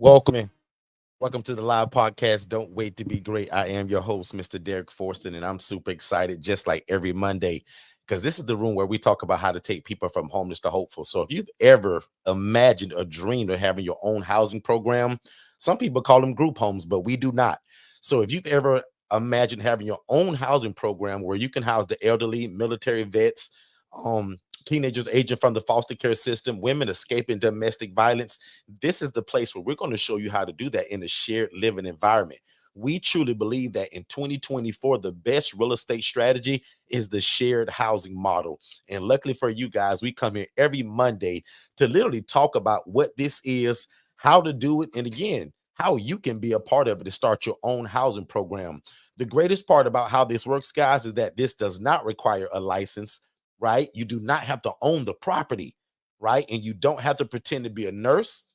Welcome in. Welcome to the live podcast. Don't wait to be great. I am your host, Mr. Derek Forston, and I'm super excited, just like every Monday, because this is the room where we talk about how to take people from homeless to hopeful. So if you've ever imagined or dreamed of having your own housing program, some people call them group homes, but we do not. So if you've ever imagined having your own housing program where you can house the elderly, military vets, teenagers aging from the foster care system, women escaping domestic violence, this is the place where we're going to show you how to do that in a shared living environment. We truly believe that in 2024, the best real estate strategy is the shared housing model. And luckily for you guys, we come here every Monday to literally talk about what this is, how to do it, and again, how you can be a part of it to start your own housing program. The greatest part about how this works, guys, is that this does not require a license, right? You do not have to own the property, right? And you don't have to pretend to be a nurse,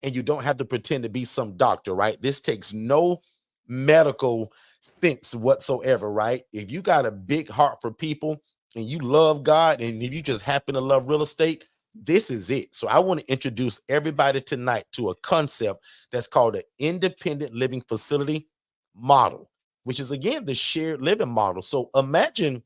and you don't have to pretend to be some doctor, right? This takes no medical sense whatsoever, right? If you got a big heart for people and you love God, and if you just happen to love real estate, this is it. So I want to introduce everybody tonight to a concept that's called an independent living facility model, which is again the shared living model. So imagine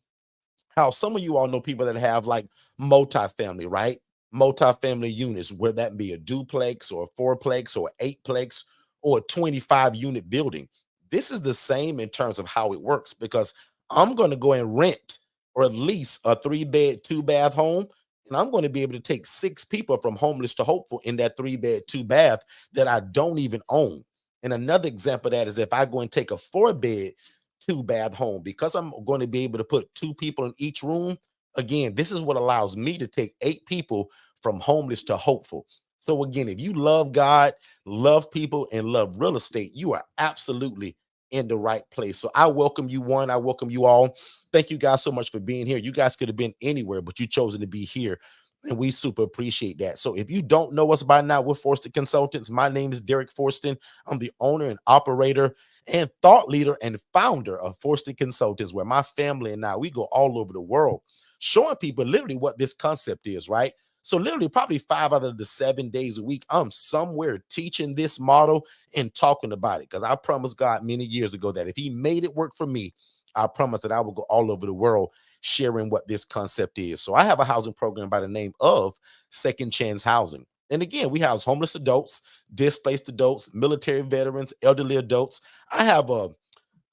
how some of you all know people that have like multifamily, right? Multifamily units, where that be a duplex or a fourplex or eightplex or a 25 unit building. This is the same in terms of how it works, because I'm going to go and rent or at least a 3-bed, 2-bath home. And I'm going to be able to take 6 people from homeless to hopeful in that 3-bed, 2-bath that I don't even own. And another example of that is if I go and take a 4-bed, 2-bath home, because I'm going to be able to put 2 people in each room. Again, this is what allows me to take 8 people from homeless to hopeful. So again, if you love God, love people, and love real estate, you are absolutely in the right place. So I welcome you one. I welcome you all. Thank you guys so much for being here. You guys could have been anywhere, but you chosen to be here. And we super appreciate that. So if you don't know us by now, we're Forston Consultants. My name is Derek Forston. I'm the owner and operator and thought leader and founder of Forston Consultants, where my family and I, we go all over the world showing people literally what this concept is, right? So literally probably 5 out of the 7 days a week, I'm somewhere teaching this model and talking about it, because I promised God many years ago that if he made it work for me, I promise that I will go all over the world sharing what this concept is. So I have a housing program by the name of Second Chance Housing. And again, we house homeless adults, displaced adults, military veterans, elderly adults. I have a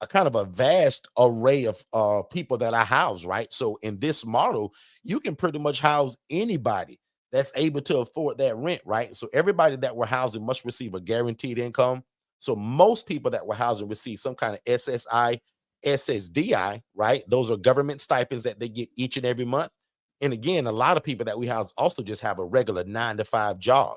kind of a vast array of people that I house, right? So in this model, you can pretty much house anybody that's able to afford that rent, right? So everybody that we're housing must receive a guaranteed income. So most people that we're housing receive some kind of SSI, SSDI, right? Those are government stipends that they get each and every month. And again, a lot of people that we house also just have a regular 9 to 5 job.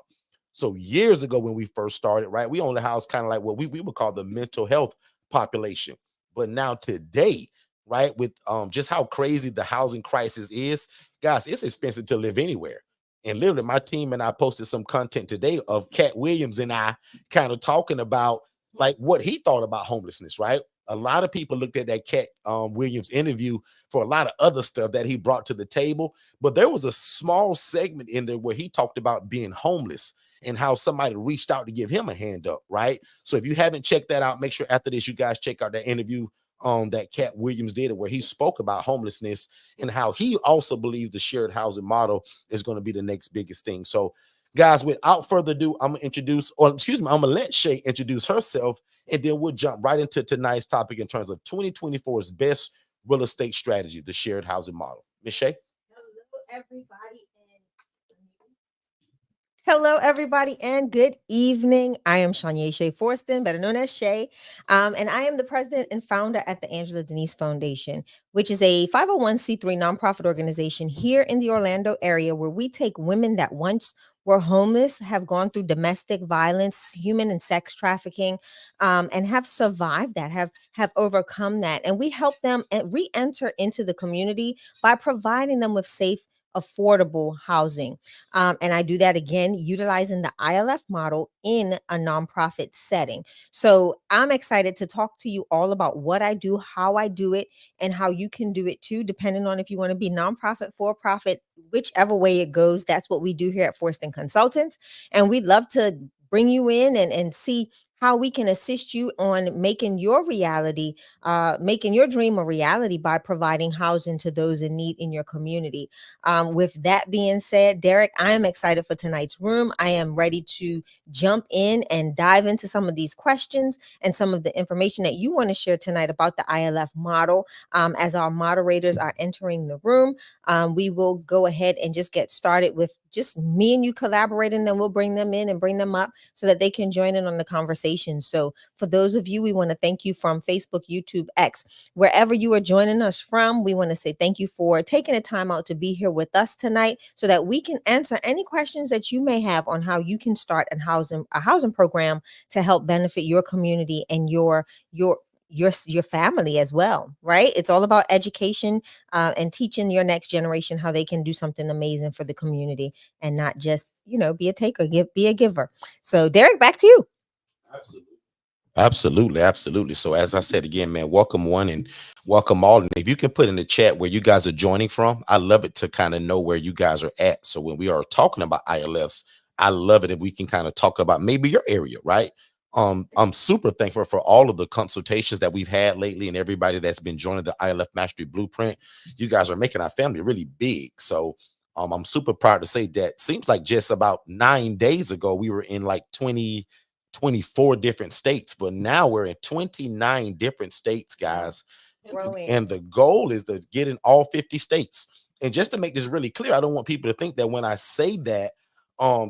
So years ago when we first started, right, we only housed kind of like what we would call the mental health population. But now today, right, with just how crazy the housing crisis is, guys, it's expensive to live anywhere. And literally, my team and I posted some content today of Cat Williams and I kind of talking about like what he thought about homelessness, right? A lot of people looked at that Cat Williams interview for a lot of other stuff that he brought to the table, but there was a small segment in there where he talked about being homeless and how somebody reached out to give him a hand up, right? So if you haven't checked that out, make sure after this you guys check out that interview that Cat Williams did, where he spoke about homelessness and how he also believes the shared housing model is going to be the next biggest thing. So guys, without further ado, I'm gonna introduce, or excuse me, I'm gonna let Shay introduce herself, and then we'll jump right into tonight's topic in terms of 2024's best real estate strategy, the shared housing model. Miss Shay. Hello, everybody. Hello, everybody, and good evening. I am Shanya Shea Forston, better known as Shay, and I am the president and founder at the Angela Denise Foundation, which is a 501c3 nonprofit organization here in the Orlando area, where we take women that once were homeless, have gone through domestic violence, human and sex trafficking, and have survived that, have overcome that, and we help them re-enter into the community by providing them with safe, affordable housing. And I do that again utilizing the ILF model in a nonprofit setting. So I'm excited to talk to you all about what I do, how I do it, and how you can do it too, depending on if you want to be nonprofit, for profit, whichever way it goes. That's what we do here at Forston Consultants. And we'd love to bring you in and see how we can assist you on making your reality, making your dream a reality by providing housing to those in need in your community. With that being said, Derek, I am excited for tonight's room. I am ready to jump in and dive into some of these questions and some of the information that you want to share tonight about the ILF model. As our moderators are entering the room, we will go ahead and just get started with just me and you collaborating. Then we'll bring them in and bring them up so that they can join in on the conversation. So for those of you, we want to thank you from Facebook, YouTube, X, wherever you are joining us from. We want to say thank you for taking the time out to be here with us tonight so that we can answer any questions that you may have on how you can start a housing program to help benefit your community and your family as well, right? It's all about education, and teaching your next generation how they can do something amazing for the community and not just, be a taker, be a giver. So Derek, back to you. Absolutely. Absolutely, absolutely. So as I said again, man, welcome one and welcome all. And if you can put in the chat where you guys are joining from, I love it to kind of know where you guys are at. So when we are talking about ILFs, I love it if we can kind of talk about maybe your area, right? I'm super thankful for all of the consultations that we've had lately and everybody that's been joining the ILF Mastery Blueprint. You guys are making our family really big. So I'm super proud to say that seems like just about 9 days ago, we were in like 24 different states, but now we're in 29 different states, guys. And the goal is to get in all 50 states. And just to make this really clear, I don't want people to think that when I say that,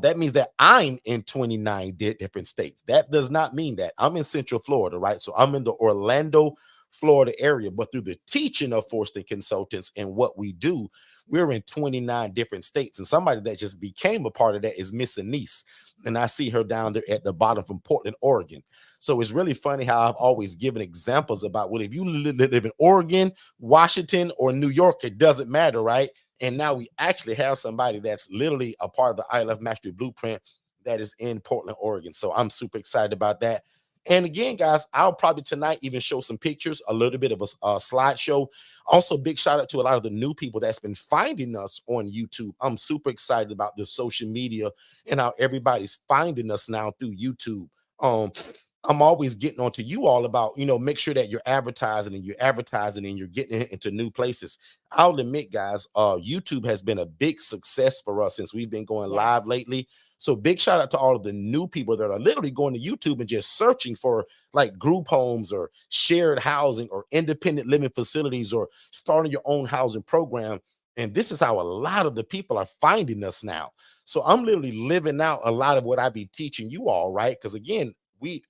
that means that I'm in 29 different states. That does not mean that. I'm in Central Florida, right? So I'm in the Orlando, Florida area, but through the teaching of Forston Consultants and what we do, we're in 29 different states. And somebody that just became a part of that is Miss Anise. And I see her down there at the bottom from Portland, Oregon. So it's really funny how I've always given examples about, well, if you live in Oregon, Washington, or New York, it doesn't matter, right? And now we actually have somebody that's literally a part of the ILF Mastery Blueprint that is in Portland, Oregon. So I'm super excited about that. And again, guys, I'll probably tonight even show some pictures, a little bit of a slideshow. Also, big shout out to a lot of the new people that's been finding us on YouTube. I'm super excited about the social media and how everybody's finding us now through YouTube. I'm always getting on to you all about, make sure that you're advertising and you're getting into new places. I'll admit, guys, YouTube has been a big success for us since we've been going live lately. So big shout out to all of the new people that are literally going to YouTube and just searching for like group homes or shared housing or independent living facilities or starting your own housing program. And this is how a lot of the people are finding us now. So I'm literally living out a lot of what I be teaching you all, right? Because again,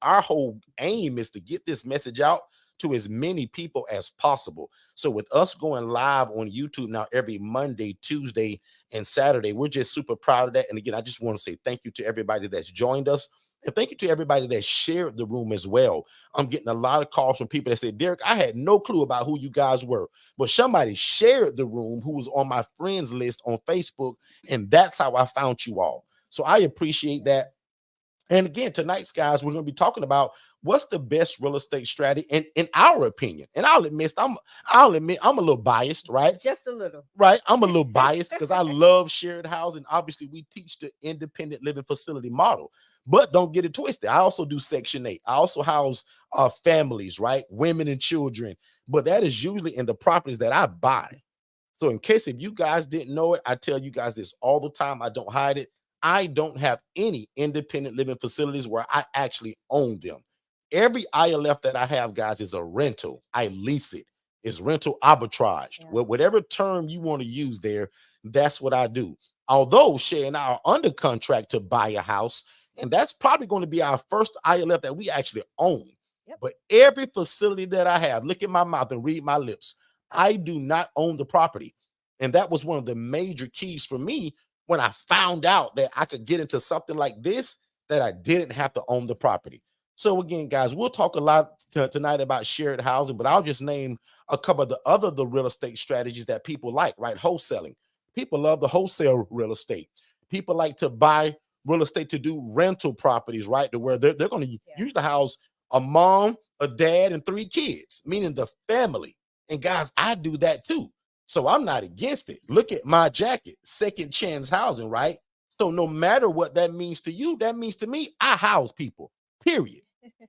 our whole aim is to get this message out to as many people as possible. So with us going live on YouTube now every Monday, Tuesday, and Saturday, we're just super proud of that. And again, I just want to say thank you to everybody that's joined us. And thank you to everybody that shared the room as well. I'm getting a lot of calls from people that say, Derek, I had no clue about who you guys were, but somebody shared the room who was on my friends list on Facebook. And that's how I found you all. So I appreciate that. And again, tonight's guys, we're going to be talking about what's the best real estate strategy in our opinion. And I'll admit I'm a little biased, right? Just a little. Right. I'm a little biased because I love shared housing. Obviously, we teach the independent living facility model, but don't get it twisted. I also do Section 8. I also house families, right? Women and children, but that is usually in the properties that I buy. So in case if you guys didn't know it, I tell you guys this all the time. I don't hide it. I don't have any independent living facilities where I actually own them. Every ILF that I have, guys, is a rental. I lease it. It's rental arbitrage. Well, whatever term you want to use there, that's what I do. Although Shay and I are under contract to buy a house, and that's probably going to be our first ILF that we actually own. But every facility that I have, look at my mouth and read my lips, I do not own the property. And that was one of the major keys for me when I found out that I could get into something like this, that I didn't have to own the property. So again, guys, we'll talk a lot tonight about shared housing, but I'll just name a couple of the real estate strategies that people like, right? Wholesaling. People love the wholesale real estate. People like to buy real estate to do rental properties, right? To where they're going to use the house, a mom, a dad, and 3 kids, meaning the family. And guys, I do that too. So I'm not against it. Look at my jacket, second chance housing, right? So no matter what that means to you, that means to me, I house people, period.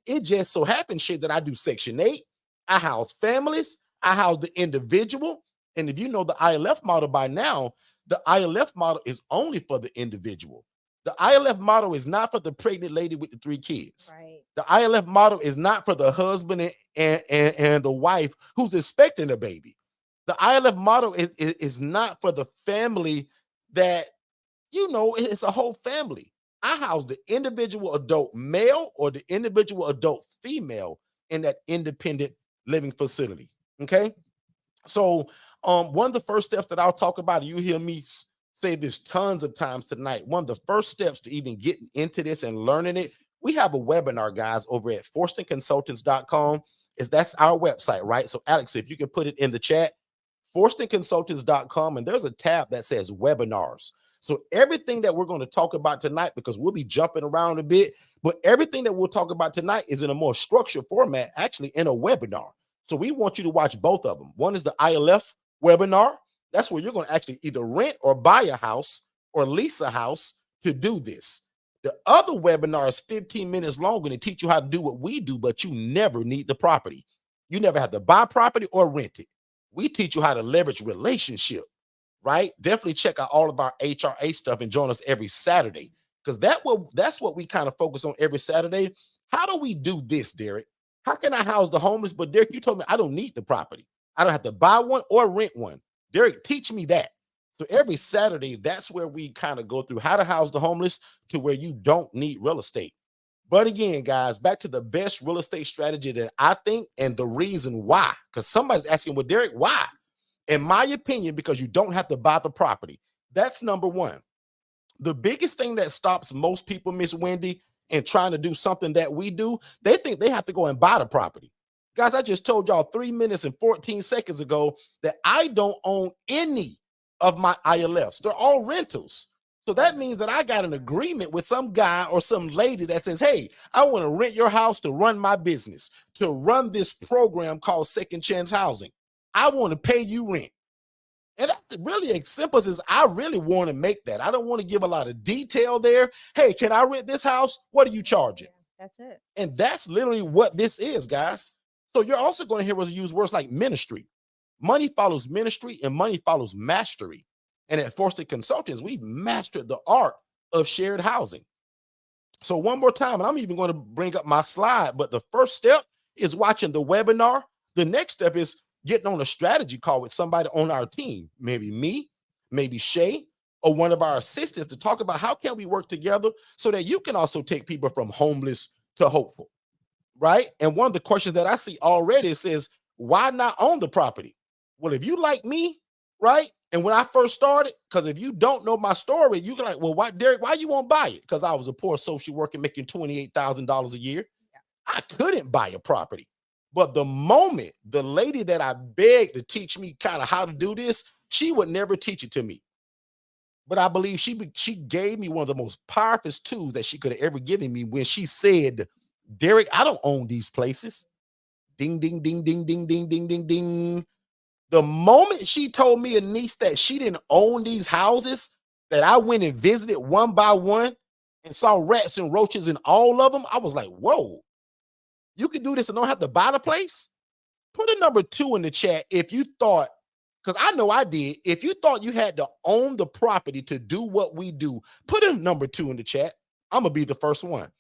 It just so happens shit that I do Section 8. I house families. I house the individual. And if you know the ILF model by now, the ILF model is only for the individual. The ILF model is not for the pregnant lady with the 3 kids. Right. The ILF model is not for the husband and the wife who's expecting a baby. The ILF model is not for the family that, it's a whole family. I house the individual adult male or the individual adult female in that independent living facility. Okay. So one of the first steps that I'll talk about, you hear me say this tons of times tonight, one of the first steps to even getting into this and learning it, we have a webinar, guys, over at forstonconsultants.com. That's our website, right? So Alex, if you can put it in the chat, forstonconsultants.com, and there's a tab that says webinars. So everything that we're going to talk about tonight, because we'll be jumping around a bit, but everything that we'll talk about tonight is in a more structured format, actually in a webinar. So we want you to watch both of them. One is the ILF webinar. That's where you're going to actually either rent or buy a house or lease a house to do this. The other webinar is 15 minutes long and it teach you how to do what we do, but you never need the property. You never have to buy property or rent it. We teach you how to leverage relationship, right? Definitely check out all of our HRA stuff and join us every Saturday, because that's what we kind of focus on every Saturday. How do we do this, Derek? How can I house the homeless? But Derek, you told me I don't need the property. I don't have to buy one or rent one. Derek, teach me that. So every Saturday, that's where we kind of go through how to house the homeless to where you don't need real estate. But again, guys, back to the best real estate strategy that I think and the reason why, because somebody's asking, well, Derek, why? In my opinion, because you don't have to buy the property. That's number one. The biggest thing that stops most people, Miss Wendy, in trying to do something that we do, they think they have to go and buy the property. Guys, I just told y'all 3 minutes and 14 seconds ago that I don't own any of my ILFs. They're all rentals. So that means that I got an agreement with some guy or some lady that says, hey, I want to rent your house to run my business, to run this program called Second Chance Housing. I want to pay you rent. And that's really as simple as I really want to make that. I don't want to give a lot of detail there. Hey, can I rent this house? What are you charging? Yeah, that's it. And that's literally what this is, guys. So you're also going to hear us use words like ministry. Money follows ministry and money follows mastery. And at Forston Consultants, we've mastered the art of shared housing. So one more time, and I'm even going to bring up my slide, but the first step is watching the webinar. The next step is getting on a strategy call with somebody on our team, maybe me, maybe Shay, or one of our assistants, to talk about how can we work together so that you can also take people from homeless to hopeful, right? And one of the questions that I see already says, why not own the property? Well, if you like me, right? And when I first started, because if you don't know my story, you can like, well, why, Derek, why you won't buy it? Because I was a poor social worker making $28,000 a year. Yeah. I couldn't buy a property. But the moment the lady that I begged to teach me kind of how to do this, she would never teach it to me. But I believe she gave me one of the most powerful tools that she could have ever given me when she said, Derek, I don't own these places. Ding, ding, ding, ding, ding, ding, ding, ding, ding. The moment she told me, a niece, that she didn't own these houses, that I went and visited one by one and saw rats and roaches in all of them, I was like, whoa, you can do this and don't have to buy the place? Put a number 2 in the chat if you thought, because I know I did, if you thought you had to own the property to do what we do, put a number 2 in the chat. I'm going to be the first one,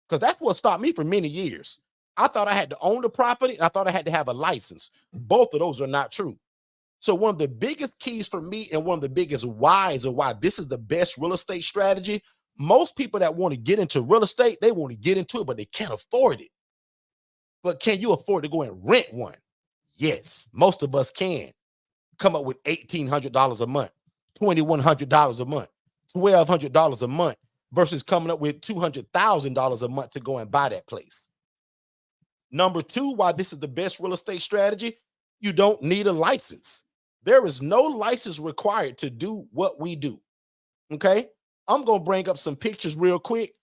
because that's what stopped me for many years. I thought I had to own the property, and I thought I had to have a license. Both of those are not true. So one of the biggest keys for me and one of the biggest whys of why this is the best real estate strategy, most people that want to get into real estate, they want to get into it, but they can't afford it. But can you afford to go and rent one? Yes, most of us can. Come up with $1,800 a month, $2,100 a month, $1,200 a month versus coming up with $200,000 a month to go and buy that place. Number 2, why this is the best real estate strategy, you don't need a license. There is no license required to do what we do. Okay, I'm going to bring up some pictures real quick.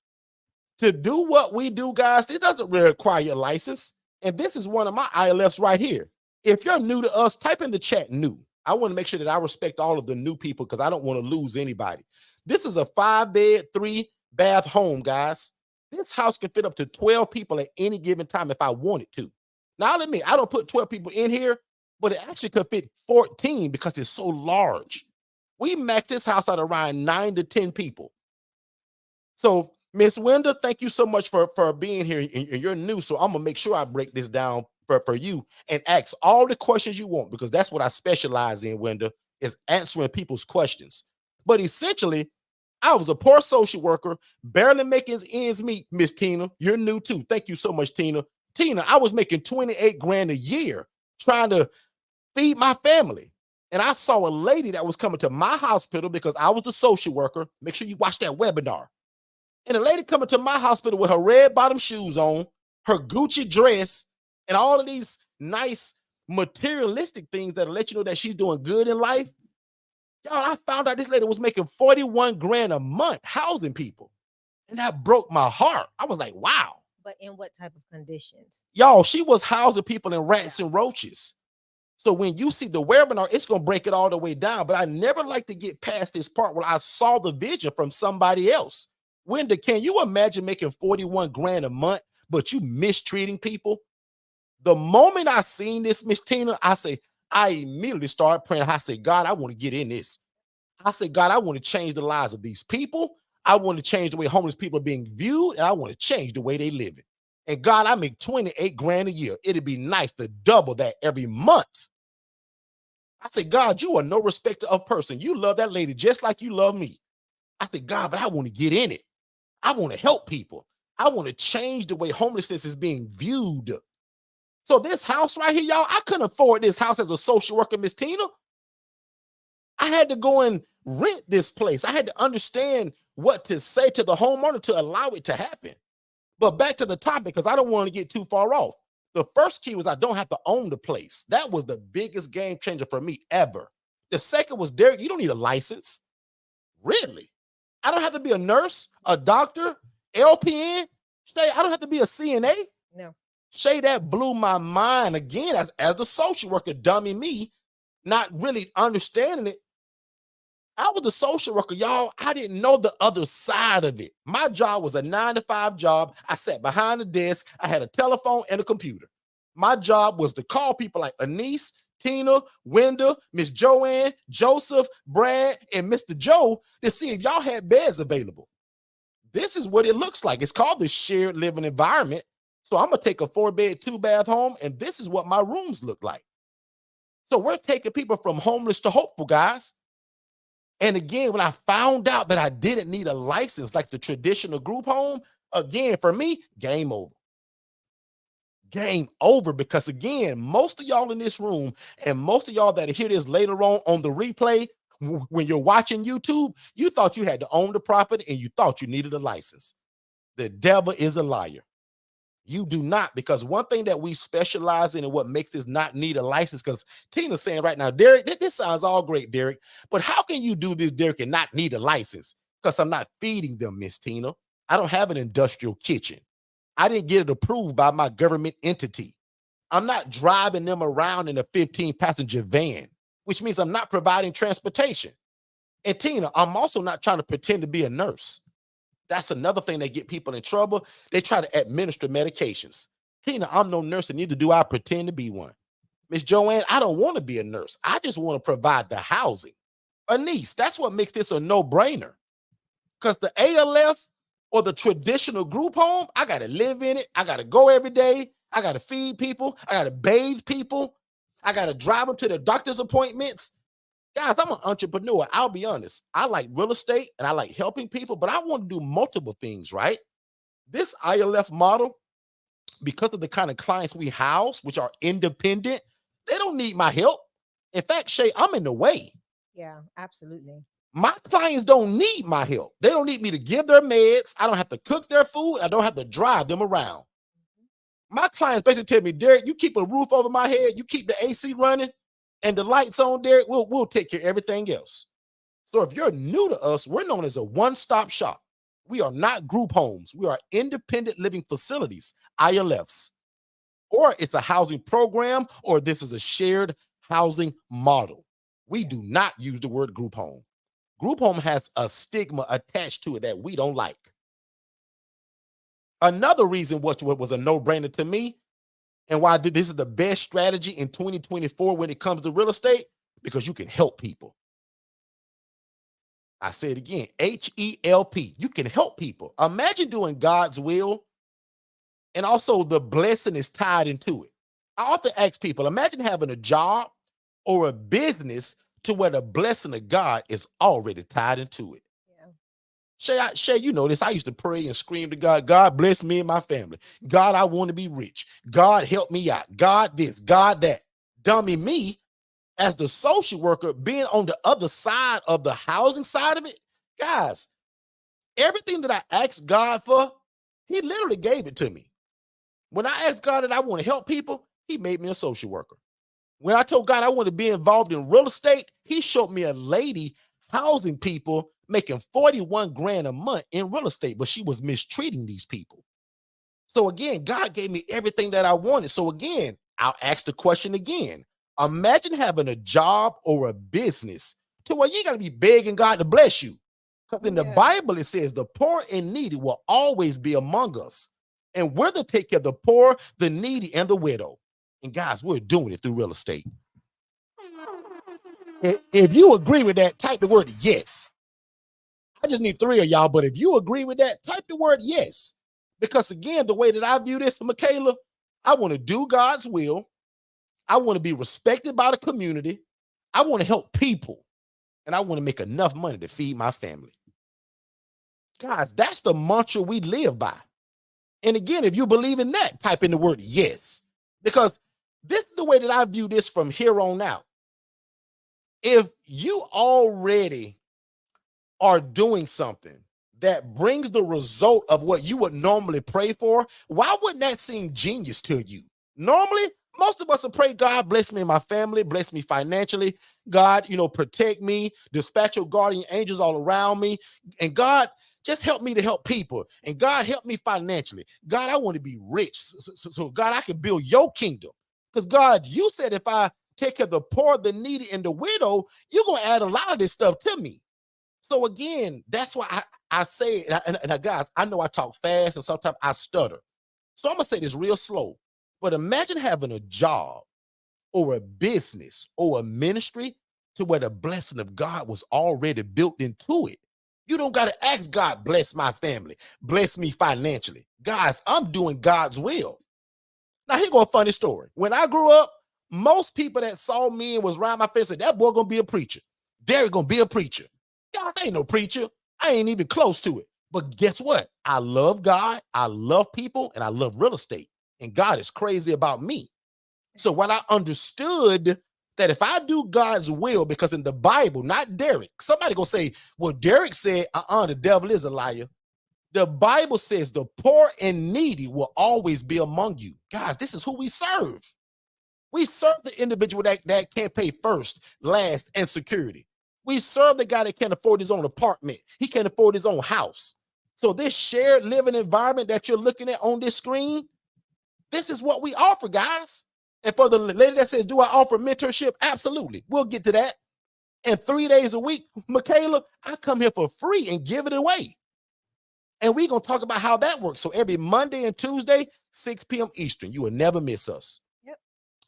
To do what we do, guys, it doesn't require a license. And this is one of my ILFs right here. If you're new to us, type in the chat new. I want to make sure that I respect all of the new people because I don't want to lose anybody. This is a 5-bed, 3-bath home, guys. This house can fit up to 12 people at any given time if I wanted to. Now, I'll admit, I don't put 12 people in here, but it actually could fit 14 because it's so large. We max this house out around 9 to 10 people. So, Miss Wenda, thank you so much for being here. And you're new, so I'm gonna make sure I break this down for you and ask all the questions you want, because that's what I specialize in, Wenda, is answering people's questions. But essentially, I was a poor social worker, barely making ends meet. Miss Tina, you're new too. Thank you so much, Tina. Tina, I was making 28 grand a year trying to feed my family. And I saw a lady that was coming to my hospital because I was the social worker. Make sure you watch that webinar. And a lady coming to my hospital with her red bottom shoes on, her Gucci dress, and all of these nice materialistic things that'll let you know that she's doing good in life. Y'all, I found out this lady was making 41 grand a month housing people. And that broke my heart. I was like, wow. But in what type of conditions? Y'all, she was housing people in rats and roaches. So when you see the webinar, it's going to break it all the way down. But I never like to get past this part where I saw the vision from somebody else. Wenda, can you imagine making 41 grand a month, but you mistreating people? The moment I seen this, Miss Tina, I immediately started praying. I said, God, I want to get in this. I said, God, I want to change the lives of these people. I want to change the way homeless people are being viewed, and I want to change the way they live it. And God, I make 28 grand a year. It'd be nice to double that every month. I said, God, you are no respecter of person. You love that lady just like you love me. I said, God, but I want to get in it. I want to help people. I want to change the way homelessness is being viewed. So this house right here, y'all, I couldn't afford this house as a social worker, Miss Tina. I had to go and rent this place. I had to understand what to say to the homeowner to allow it to happen. But back to the topic, because I don't want to get too far off. The first key was I don't have to own the place. That was the biggest game changer for me ever. The second was, Derek, you don't need a license. Really? I don't have to be a nurse, a doctor, LPN. Shay, I don't have to be a CNA. No. Shay, that blew my mind again as the social worker, dummy me, not really understanding it. I was a social worker, y'all. I didn't know the other side of it. My job was a 9-to-5 job. I sat behind the desk. I had a telephone and a computer. My job was to call people like Anise, Tina, Wenda, Miss Joanne, Joseph, Brad, and Mr. Joe to see if y'all had beds available. This is what it looks like. It's called the shared living environment. So I'm going to take a 4-bed, 2-bath home, and this is what my rooms look like. So we're taking people from homeless to hopeful, guys. And again, when I found out that I didn't need a license like the traditional group home, again, for me, game over. Game over, because again, most of y'all in this room and most of y'all that hear this later on the replay, when you're watching YouTube, you thought you had to own the property and you thought you needed a license. The devil is a liar. You do not, because one thing that we specialize in and what makes this not need a license, because Tina's saying right now, Derek, this sounds all great, Derek, but how can you do this, Derek, and not need a license? Because I'm not feeding them, Miss Tina. I don't have an industrial kitchen. I didn't get it approved by my government entity. I'm not driving them around in a 15-passenger van, which means I'm not providing transportation. And Tina, I'm also not trying to pretend to be a nurse. That's another thing that get people in trouble. They try to administer medications. Tina, I'm no nurse, and neither do I pretend to be one. Miss Joanne, I don't want to be a nurse. I just want to provide the housing. Anise, that's what makes this a no-brainer. Because the ALF or the traditional group home, I got to live in it. I got to go every day. I got to feed people. I got to bathe people. I got to drive them to their doctor's appointments. Guys, I'm an entrepreneur. I'll be honest. I like real estate and I like helping people, but I want to do multiple things, right? This ILF model, because of the kind of clients we house, which are independent, they don't need my help. In fact, Shay, I'm in the way. Yeah, absolutely. My clients don't need my help. They don't need me to give their meds. I don't have to cook their food. I don't have to drive them around. My clients basically tell me, Derek, you keep a roof over my head, you keep the AC running, and the lights on, Derek, we'll take care of everything else. So if you're new to us, we're known as a one-stop shop. We are not group homes. We are independent living facilities, ILFs. Or it's a housing program, or this is a shared housing model. We do not use the word group home. Group home has a stigma attached to it that we don't like. Another reason what was a no-brainer to me and why this is the best strategy in 2024 when it comes to real estate, because you can help people. I say it again, H-E-L-P. You can help people. Imagine doing God's will, and also the blessing is tied into it. I often ask people, imagine having a job or a business to where the blessing of God is already tied into it. Shay, you know this. I used to pray and scream to God, God bless me and my family. God, I want to be rich. God, help me out. God this, God that. Dummy me, as the social worker, being on the other side of the housing side of it, guys, everything that I asked God for, he literally gave it to me. When I asked God that I want to help people, he made me a social worker. When I told God I want to be involved in real estate, he showed me a lady housing people making 41 grand a month in real estate, but she was mistreating these people. So again, God gave me everything that I wanted. So again, I'll ask the question again. Imagine having a job or a business to where you got to be begging God to bless you. Because in the Bible, it says the poor and needy will always be among us. And we're to take care of the poor, the needy, and the widow. And guys, we're doing it through real estate. If you agree with that, type the word yes. I just need 3 of y'all, but if you agree with that, type the word yes. Because again, the way that I view this, Michaela, I want to do God's will. I want to be respected by the community. I want to help people. And I want to make enough money to feed my family. Guys, that's the mantra we live by. And again, if you believe in that, type in the word yes. Because this is the way that I view this from here on out. If you already are doing something that brings the result of what you would normally pray for, why wouldn't that seem genius to you? Normally, most of us will pray, God, bless me and my family, bless me financially. God, protect me, dispatch your guardian angels all around me. And God, just help me to help people. And God, help me financially. God, I want to be rich. So God, I can build your kingdom. Because God, you said if I take care of the poor, the needy, and the widow, you're going to add a lot of this stuff to me. So again, that's why I say, and guys, I know I talk fast and sometimes I stutter. So I'm going to say this real slow. But imagine having a job or a business or a ministry to where the blessing of God was already built into it. You don't got to ask God, bless my family, bless me financially. Guys, I'm doing God's will. Now, here go a funny story. When I grew up, most people that saw me and was around my face said, that boy going to be a preacher. Derek going to be a preacher. God, I ain't no preacher. I ain't even close to it. But guess what? I love God, I love people, and I love real estate. And God is crazy about me. So when I understood that if I do God's will, because in the Bible, not Derek, somebody gonna say, well, Derek said, the devil is a liar. The Bible says the poor and needy will always be among you. Guys, this is who we serve. We serve the individual that can't pay first, last, and security. We serve the guy that can't afford his own apartment. He can't afford his own house. So this shared living environment that you're looking at on this screen, this is what we offer, guys. And for the lady that says, do I offer mentorship? Absolutely. We'll get to that. And 3 days a week, Michaela, I come here for free and give it away. And we're going to talk about how that works. So every Monday and Tuesday, 6 p.m. Eastern, you will never miss us. Yep.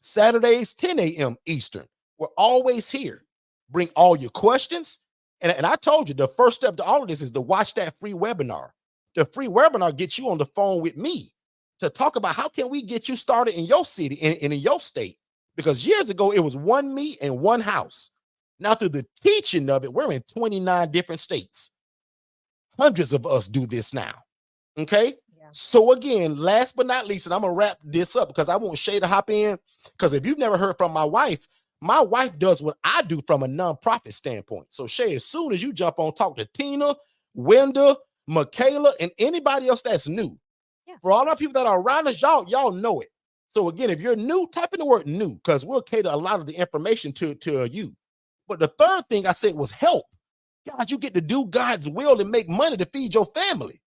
Saturdays, 10 a.m. Eastern. We're always here. Bring all your questions. And I told you, the first step to all of this is to watch that free webinar. The free webinar gets you on the phone with me to talk about how can we get you started in your city and in your state. Because years ago, it was one me and one house. Now through the teaching of it, we're in 29 different states. Hundreds of us do this now. Okay. Yeah. So again, last but not least, and I'm going to wrap this up because I want Shay to hop in. Because if you've never heard from my wife does what I do from a nonprofit standpoint. So Shay, as soon as you jump on, talk to Tina, Wenda, Michaela, and anybody else that's new. Yeah. For all our people that are around us, y'all know it. So again, if you're new, type in the word new because we'll cater a lot of the information to you. But the third thing I said was help. God, you get to do God's will and make money to feed your family.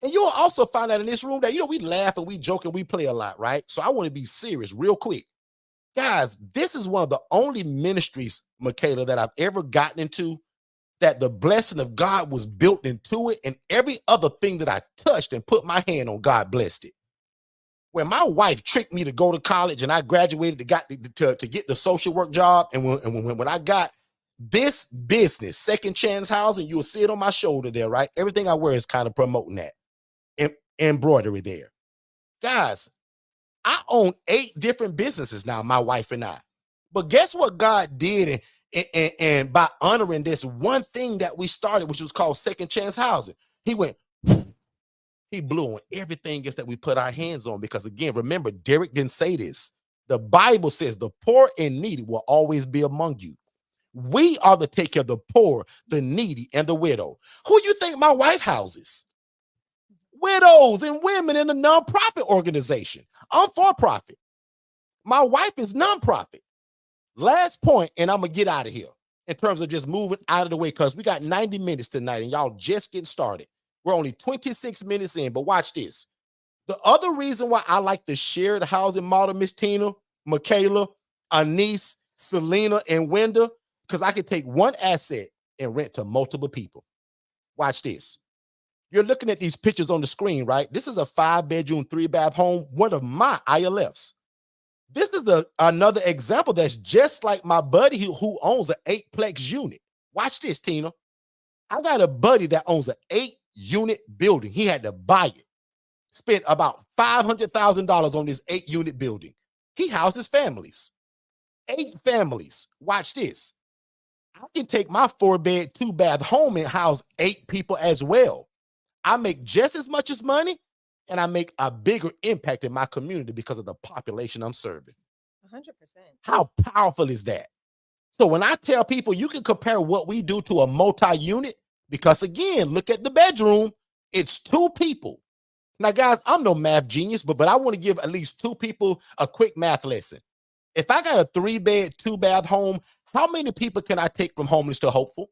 And you'll also find out in this room that, we laugh and we joke and we play a lot, right? So I want to be serious real quick. Guys, this is one of the only ministries, Michaela, that I've ever gotten into that the blessing of God was built into it, and every other thing that I touched and put my hand on, God blessed it. When my wife tricked me to go to college and I graduated to get the social work job, and when I got this business, Second Chance Housing, you will see it on my shoulder there, right? Everything I wear is kind of promoting that. Embroidery there. Guys, I own 8 different businesses now, my wife and I. But guess what God did? And by honoring this one thing that we started, which was called Second Chance Housing, he blew on everything else that we put our hands on. Because again, remember, Derek didn't say this. The Bible says the poor and needy will always be among you. We are to take care of the poor, the needy, and the widow. Who you think my wife houses? Widows and women in a nonprofit organization. I'm for profit. My wife is nonprofit. Last point, and I'm going to get out of here in terms of just moving out of the way, because we got 90 minutes tonight and y'all just getting started. We're only 26 minutes in, but watch this. The other reason why I like the shared housing model, Miss Tina, Michaela, Anise, Selena, and Wenda, because I can take one asset and rent to multiple people. Watch this. You're looking at these pictures on the screen, right? This is a 5-bedroom, 3-bath home, one of my ILFs. This is another example that's just like my buddy who owns an 8-plex unit. Watch this, Tina. I got a buddy that owns an 8-unit building. He had to buy it. Spent about $500,000 on this 8-unit building. He houses families. 8 families. Watch this. I can take my 4-bed, 2-bath home and house 8 people as well. I make just as much as money, and I make a bigger impact in my community because of the population I'm serving. 100%. How powerful is that? So when I tell people you can compare what we do to a multi-unit, because again, look at the bedroom. It's 2 people. Now, guys, I'm no math genius, but I want to give at least 2 people a quick math lesson. If I got a 3-bed, 2-bath home, how many people can I take from homeless to hopeful?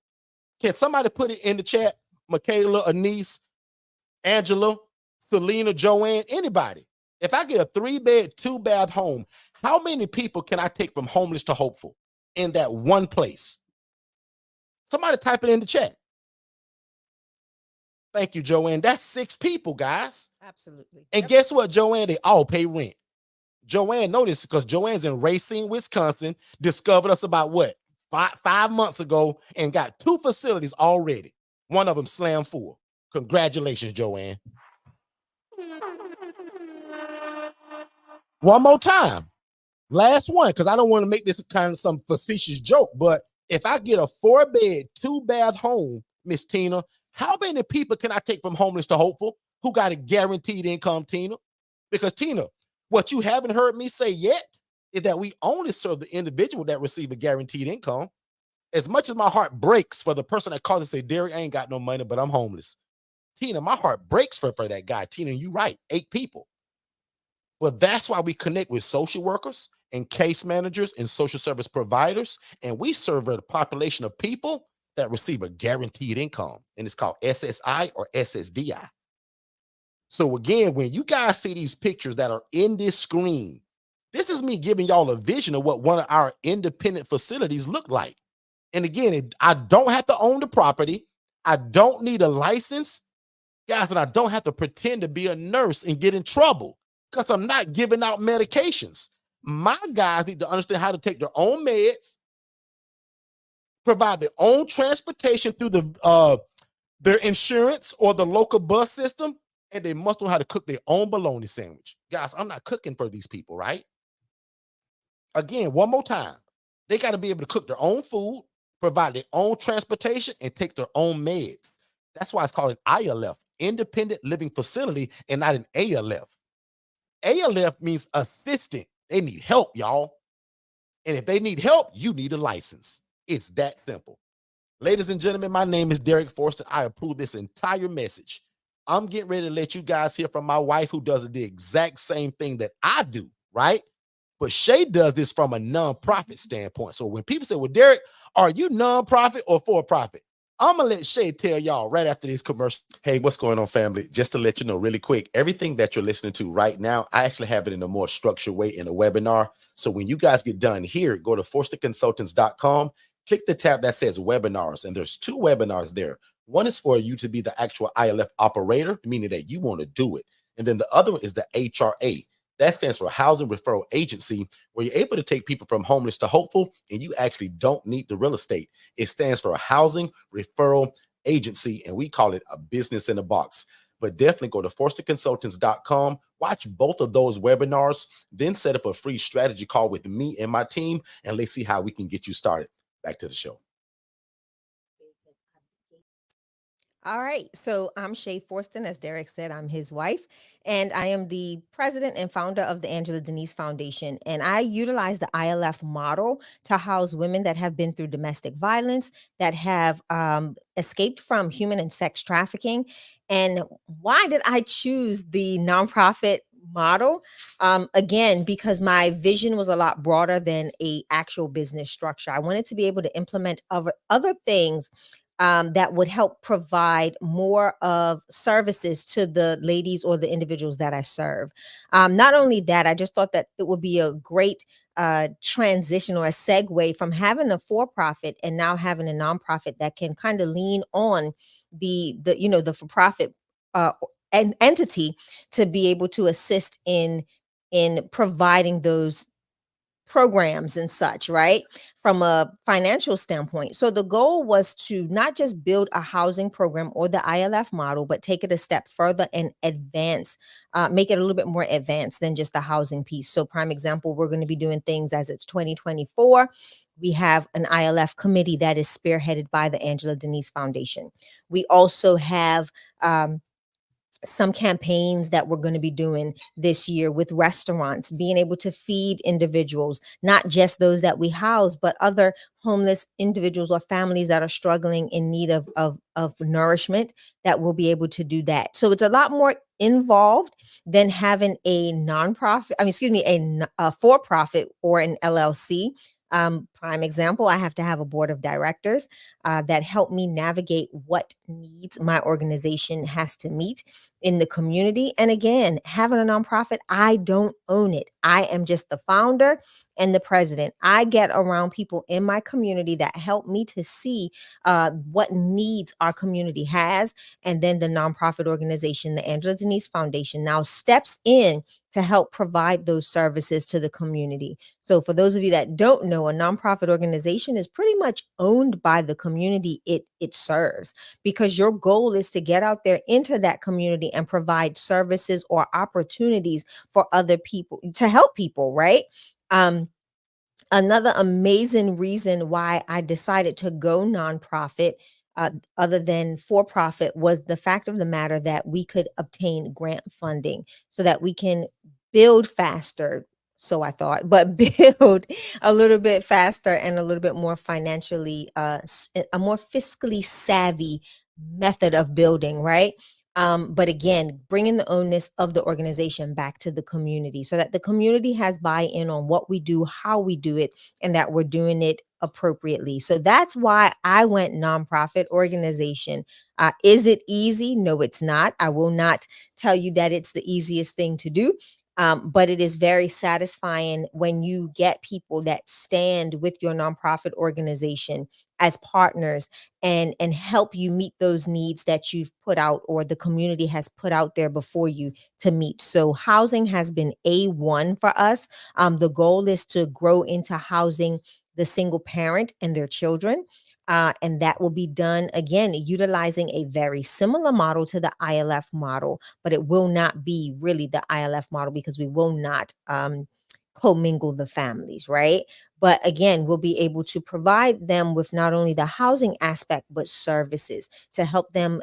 Can somebody put it in the chat? Michaela, Anise, Angela, Selena, Joanne, anybody. If I get a 3-bed, 2-bath home, how many people can I take from homeless to hopeful in that one place? Somebody type it in the chat. Thank you, Joanne. That's 6 people, guys. Absolutely. And guess what, Joanne? They all pay rent. Joanne, notice, because Joanne's in Racine, Wisconsin, discovered us about what? 5 months ago, and got 2 facilities already. One of them slam full. Congratulations, Joanne. One more time. Last one, because I don't want to make this kind of some facetious joke, but if I get a 4-bed, 2-bath home, Miss Tina, how many people can I take from homeless to hopeful who got a guaranteed income, Tina? Because, Tina, what you haven't heard me say yet is that we only serve the individual that receive a guaranteed income. As much as my heart breaks for the person that calls and say, Derek, I ain't got no money, but I'm homeless. Tina, my heart breaks for that guy. Tina, you right, 8 people. But that's why we connect with social workers and case managers and social service providers, and we serve a population of people that receive a guaranteed income, and it's called SSI or SSDI. So again, when you guys see these pictures that are in this screen, this is me giving y'all a vision of what one of our independent facilities look like. And again, I don't have to own the property. I don't need a license, guys, and I don't have to pretend to be a nurse and get in trouble because I'm not giving out medications. My guys need to understand how to take their own meds, provide their own transportation through their insurance or the local bus system, and they must know how to cook their own bologna sandwich. Guys, I'm not cooking for these people, right? Again, one more time. They got to be able to cook their own food, provide their own transportation, and take their own meds. That's why it's called an ILF, Independent Living Facility, and not an ALF. ALF means assistant. They need help, y'all. And if they need help, you need a license. It's that simple. Ladies and gentlemen, my name is Derek Forston. I approve this entire message. I'm getting ready to let you guys hear from my wife, who does the exact same thing that I do, right? But Shay does this from a nonprofit standpoint. So when people say, well, Derek, are you nonprofit or for profit? I'm going to let Shay tell y'all right after this commercial. Hey, what's going on, family? Just to let you know really quick, everything that you're listening to right now, I actually have it in a more structured way in a webinar. So when you guys get done here, go to forstonconsultants.com click the tab that says webinars, and there's two webinars there. One is for you to be the actual ILF operator, meaning that you want to do it. And then the other one is the HRA. That stands for Housing Referral Agency, where you're able to take people from homeless to hopeful, and you actually don't need the real estate. It stands for Housing Referral Agency, and we call it a business in a box. But definitely go to forstonconsultants.com, watch both of those webinars, then set up a free strategy call with me and my team, and let's see how we can get you started. Back to the show. All right. So I'm Shay Forston. As Derek said, I'm his wife, and I am the president and founder of the Angela Denise Foundation. And I utilize the ILF model to house women that have been through domestic violence, that have escaped from human and sex trafficking. And why did I choose the nonprofit model? Again, because my vision was a lot broader than a actual business structure. I wanted to be able to implement other things that would help provide more of services to the ladies or the individuals that I serve. Not only that, I just thought that it would be a great transition or a segue from having a for-profit and now having a nonprofit that can kind of lean on the for-profit entity to be able to assist in providing those programs and such, right? From a financial standpoint. So the goal was to not just build a housing program or the ILF model, but take it a step further and advance, make it a little bit more advanced than just the housing piece. So prime example, we're going to be doing things as it's 2024. We have an ILF committee that is spearheaded by the Angela Denise Foundation. We also have some campaigns that we're going to be doing this year with restaurants, being able to feed individuals, not just those that we house, but other homeless individuals or families that are struggling in need of nourishment, that we'll be able to do that. So it's a lot more involved than having a nonprofit, a for-profit or an LLC. Prime example, I have to have a board of directors that help me navigate what needs my organization has to meet in the community. And again, having a nonprofit, I don't own it. I am just the founder and the president. I get around people in my community that help me to see what needs our community has. And then the nonprofit organization, the Angela Denise Foundation, now steps in to help provide those services to the community. So for those of you that don't know, a nonprofit organization is pretty much owned by the community it serves, because your goal is to get out there into that community and provide services or opportunities for other people, to help people, right? Um, Another amazing reason why I decided to go nonprofit, other than for profit, was the fact of the matter that we could obtain grant funding so that we can build faster. So I thought, but build a little bit faster and a little bit more financially, a more fiscally savvy method of building, right? But again, bringing the onus of the organization back to the community so that the community has buy-in on what we do, how we do it, and that we're doing it appropriately. So that's why I went nonprofit organization. Is it easy? No, it's not. I will not tell you that it's the easiest thing to do. But it is very satisfying when you get people that stand with your nonprofit organization as partners and help you meet those needs that you've put out or the community has put out there before you to meet. So housing has been A1 for us. The goal is to grow into housing the single parent and their children. And that will be done again utilizing a very similar model to the ILF model, but it will not be really the ILF model because we will not commingle the families, right? But again, we'll be able to provide them with not only the housing aspect, but services to help them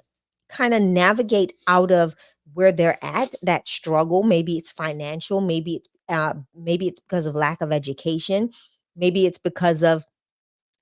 kind of navigate out of where they're at, that struggle. Maybe it's financial, maybe it's because of lack of education, maybe it's because of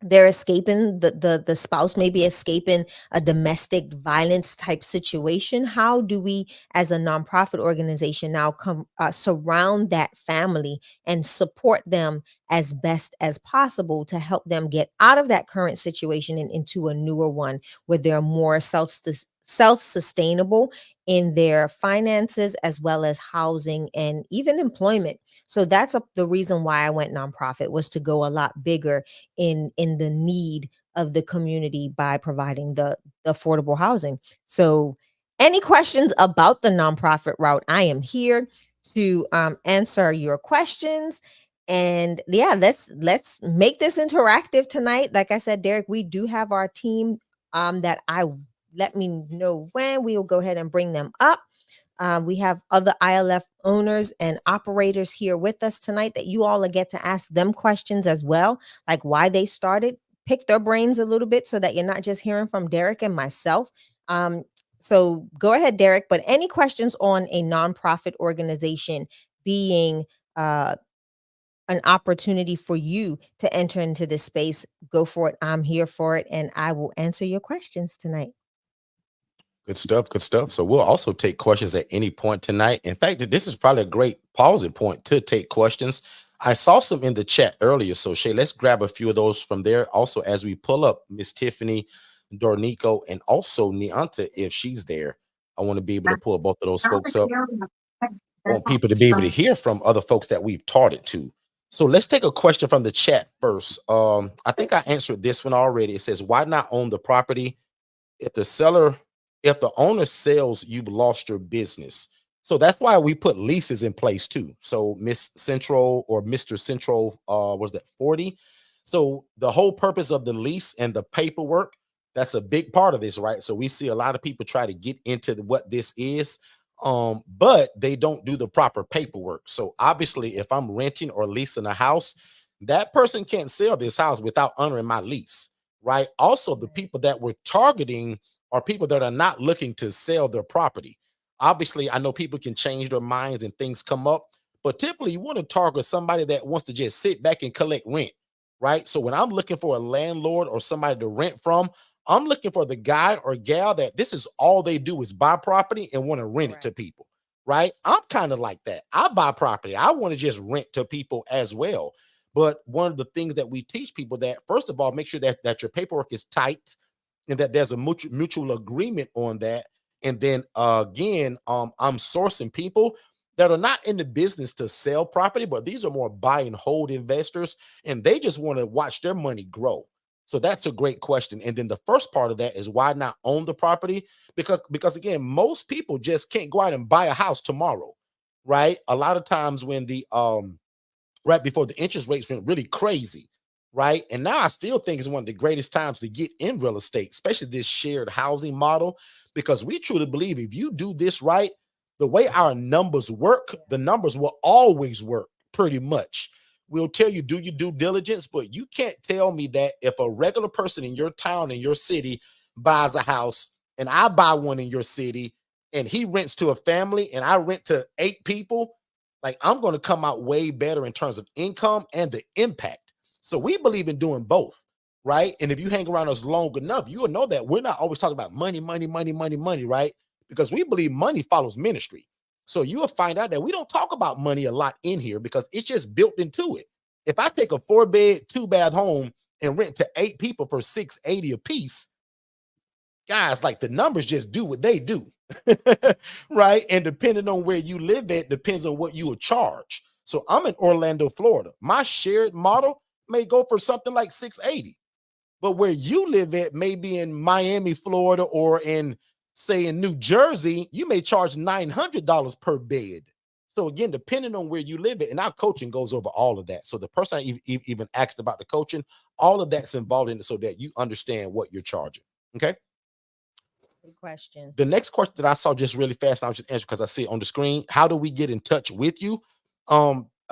they're escaping the spouse, maybe escaping a domestic violence type situation. How do we as a nonprofit organization now come surround that family and support them as best as possible to help them get out of that current situation and into a newer one where they're more self-sustainable in their finances as well as housing and even employment. So that's the reason why I went nonprofit, was to go a lot bigger in the need of the community by providing the affordable housing. So any questions about the nonprofit route, I am here to answer your questions. And yeah, let's make this interactive tonight. Like I said, Derek, we do have our team that I let me know when we will go ahead and bring them up. We have other ILF owners and operators here with us tonight that you all will get to ask them questions as well, like why they started, pick their brains a little bit so that you're not just hearing from Derek and myself. So go ahead, Derek. But any questions on a nonprofit organization being an opportunity for you to enter into this space, go for it. I'm here for it, and I will answer your questions tonight. Good stuff. Good stuff. So we'll also take questions at any point tonight. In fact, this is probably a great pausing point to take questions. I saw some in the chat earlier. So Shay, let's grab a few of those from there. Also, as we pull up Miss Tiffany, Dornico, and also Nianta, if she's there, I want to be able to pull both of those folks up. I want people to be able to hear from other folks that we've taught it to. So let's take a question from the chat first. I think I answered this one already. It says, why not own the property? If the owner sells, you've lost your business. So that's why we put leases in place too. So Miss Central or Mr. Central, was that 40? So the whole purpose of the lease and the paperwork, that's a big part of this, right? So we see a lot of people try to get into what this is, but they don't do the proper paperwork. So obviously, if I'm renting or leasing a house, that person can't sell this house without honoring my lease, right? Also, the people that we're targeting are people that are not looking to sell their property. Obviously, I know people can change their minds and things come up, but typically you want to target somebody that wants to just sit back and collect rent, right? So when I'm looking for a landlord or somebody to rent from, I'm looking for the guy or gal that this is all they do is buy property and want to rent it to people, right? I'm kind of like that. I buy property. I want to just rent to people as well. But one of the things that we teach people that, first of all, make sure that your paperwork is tight and that there's a mutual agreement on that. And then again, I'm sourcing people that are not in the business to sell property, but these are more buy and hold investors, and they just want to watch their money grow. So that's a great question. And then the first part of that is why not own the property? Because again, most people just can't go out and buy a house tomorrow, right? A lot of times when the right before the interest rates went really crazy, right? And now I still think it's one of the greatest times to get in real estate, especially this shared housing model, because we truly believe if you do this right, the way our numbers work, the numbers will always work pretty much. We'll tell you, do your due diligence, but you can't tell me that if a regular person in your town, in your city, buys a house and I buy one in your city and he rents to a family and I rent to 8 people, like I'm going to come out way better in terms of income and the impact. So we believe in doing both, right? And if you hang around us long enough, you will know that we're not always talking about money, money, money, money, money, right? Because we believe money follows ministry. So you will find out that we don't talk about money a lot in here because it's just built into it. If I take a 4-bed, 2-bath home and rent to 8 people for $680 a piece, guys, like the numbers just do what they do, right? And depending on where you live at, depends on what you will charge. So I'm in Orlando, Florida. My shared model may go for something like 680, but where you live at may be in Miami, Florida, or in, say, in New Jersey, you may charge $900 per bed. So again, depending on where you live at, and our coaching goes over all of that. So the person I even asked about the coaching, all of that's involved in it so that you understand what you're charging. Okay. Good question. The next question that I saw just really fast, I was just answering because I see it on the screen. How do we get in touch with you?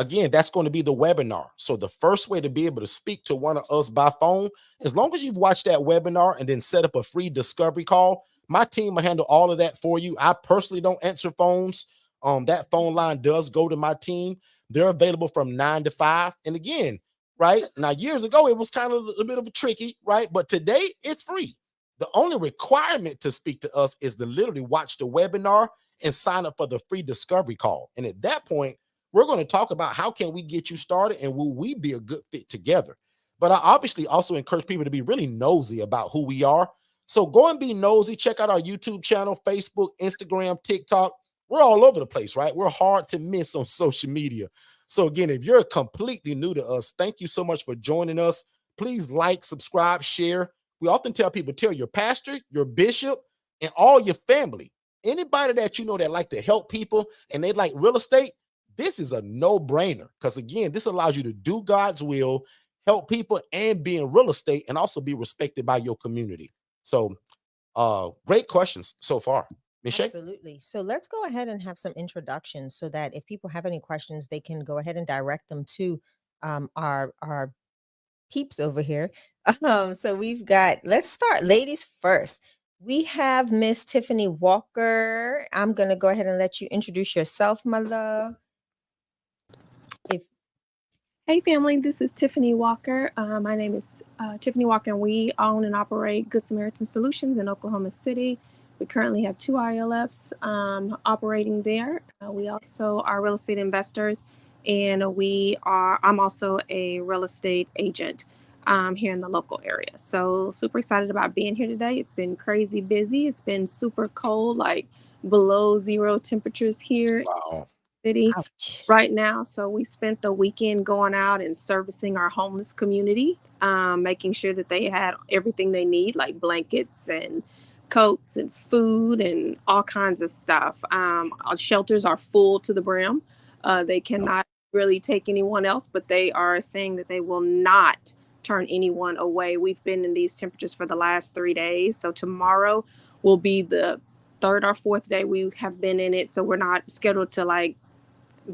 Again, that's going to be the webinar. So the first way to be able to speak to one of us by phone, as long as you've watched that webinar and then set up a free discovery call, my team will handle all of that for you. I personally don't answer phones. That phone line does go to my team. They're available from 9 to 5. And again, right now, years ago, it was kind of a bit of a tricky, right? But today it's free. The only requirement to speak to us is to literally watch the webinar and sign up for the free discovery call. And at that point, we're going to talk about how can we get you started and will we be a good fit together. But I obviously also encourage people to be really nosy about who we are. So go and be nosy. Check out our YouTube channel, Facebook, Instagram, TikTok. We're all over the place, right? We're hard to miss on social media. So again, if you're completely new to us, thank you so much for joining us. Please like, subscribe, share. We often tell people, tell your pastor, your bishop, and all your family. Anybody that you know that like to help people and they like real estate, this is a no-brainer. Because again, this allows you to do God's will, help people, and be in real estate, and also be respected by your community. So great questions so far. Michelle? Absolutely. So let's go ahead and have some introductions so that if people have any questions, they can go ahead and direct them to our peeps over here. So we've got, let's start ladies first. We have Miss Tiffany Walker. I'm going to go ahead and let you introduce yourself, my love. If Hey family, this is Tiffany Walker. My name is Tiffany Walker, and we own and operate Good Samaritan Solutions in Oklahoma City. We currently have 2 ILFs operating there. We also are real estate investors, and I'm also a real estate agent here in the local area. So super excited about being here today. It's been crazy busy. It's been super cold, like below zero temperatures here in Wow. the city ouch. right now. So we spent the weekend going out and servicing our homeless community, making sure that they had everything they need, like blankets and coats and food and all kinds of stuff. Our shelters are full to the brim. They cannot really take anyone else, but they are saying that they will not turn anyone away. We've been in these temperatures for the last 3 days. So tomorrow will be the third or fourth day we have been in it. So we're not scheduled to like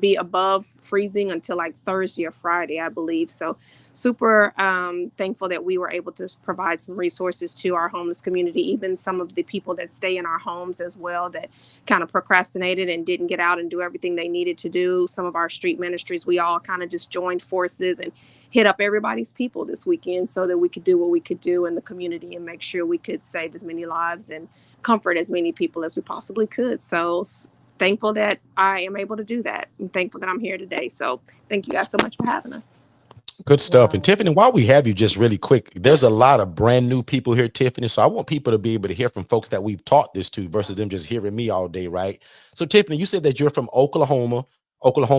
be above freezing until like Thursday or Friday, I believe. So super thankful that we were able to provide some resources to our homeless community, even some of the people that stay in our homes as well that kind of procrastinated and didn't get out and do everything they needed to do. Some of our street ministries, we all kind of just joined forces and hit up everybody's people this weekend so that we could do what we could do in the community and make sure we could save as many lives and comfort as many people as we possibly could. So thankful that I am able to do that. I'm thankful that I'm here today. So thank you guys so much for having us. Good stuff. And Wow. Tiffany, while we have you, just really quick, there's a lot of brand new people here, Tiffany. So I want people to be able to hear from folks that we've taught this to versus them just hearing me all day, right? So Tiffany, you said that you're from Oklahoma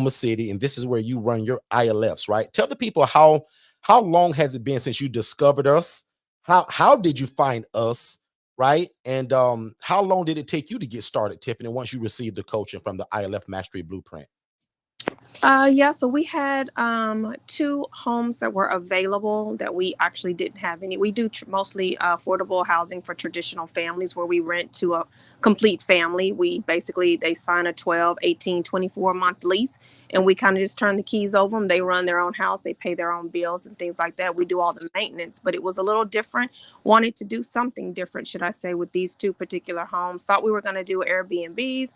City, and this is where you run your ILFs, right? Tell the people how long has it been since you discovered us? How did you find us, right? And how long did it take you to get started, Tiffany, once you received the coaching from the ILF Mastery Blueprint? Yeah, so we had 2 homes that were available that we actually didn't have any. We do mostly affordable housing for traditional families where we rent to a complete family. They sign a 12, 18, 24-month lease, and we kind of just turn the keys over them. They run their own house, they pay their own bills and things like that. We do all the maintenance, but it was a little different. Wanted to do something different, should I say, with these 2 particular homes. Thought we were going to do Airbnbs.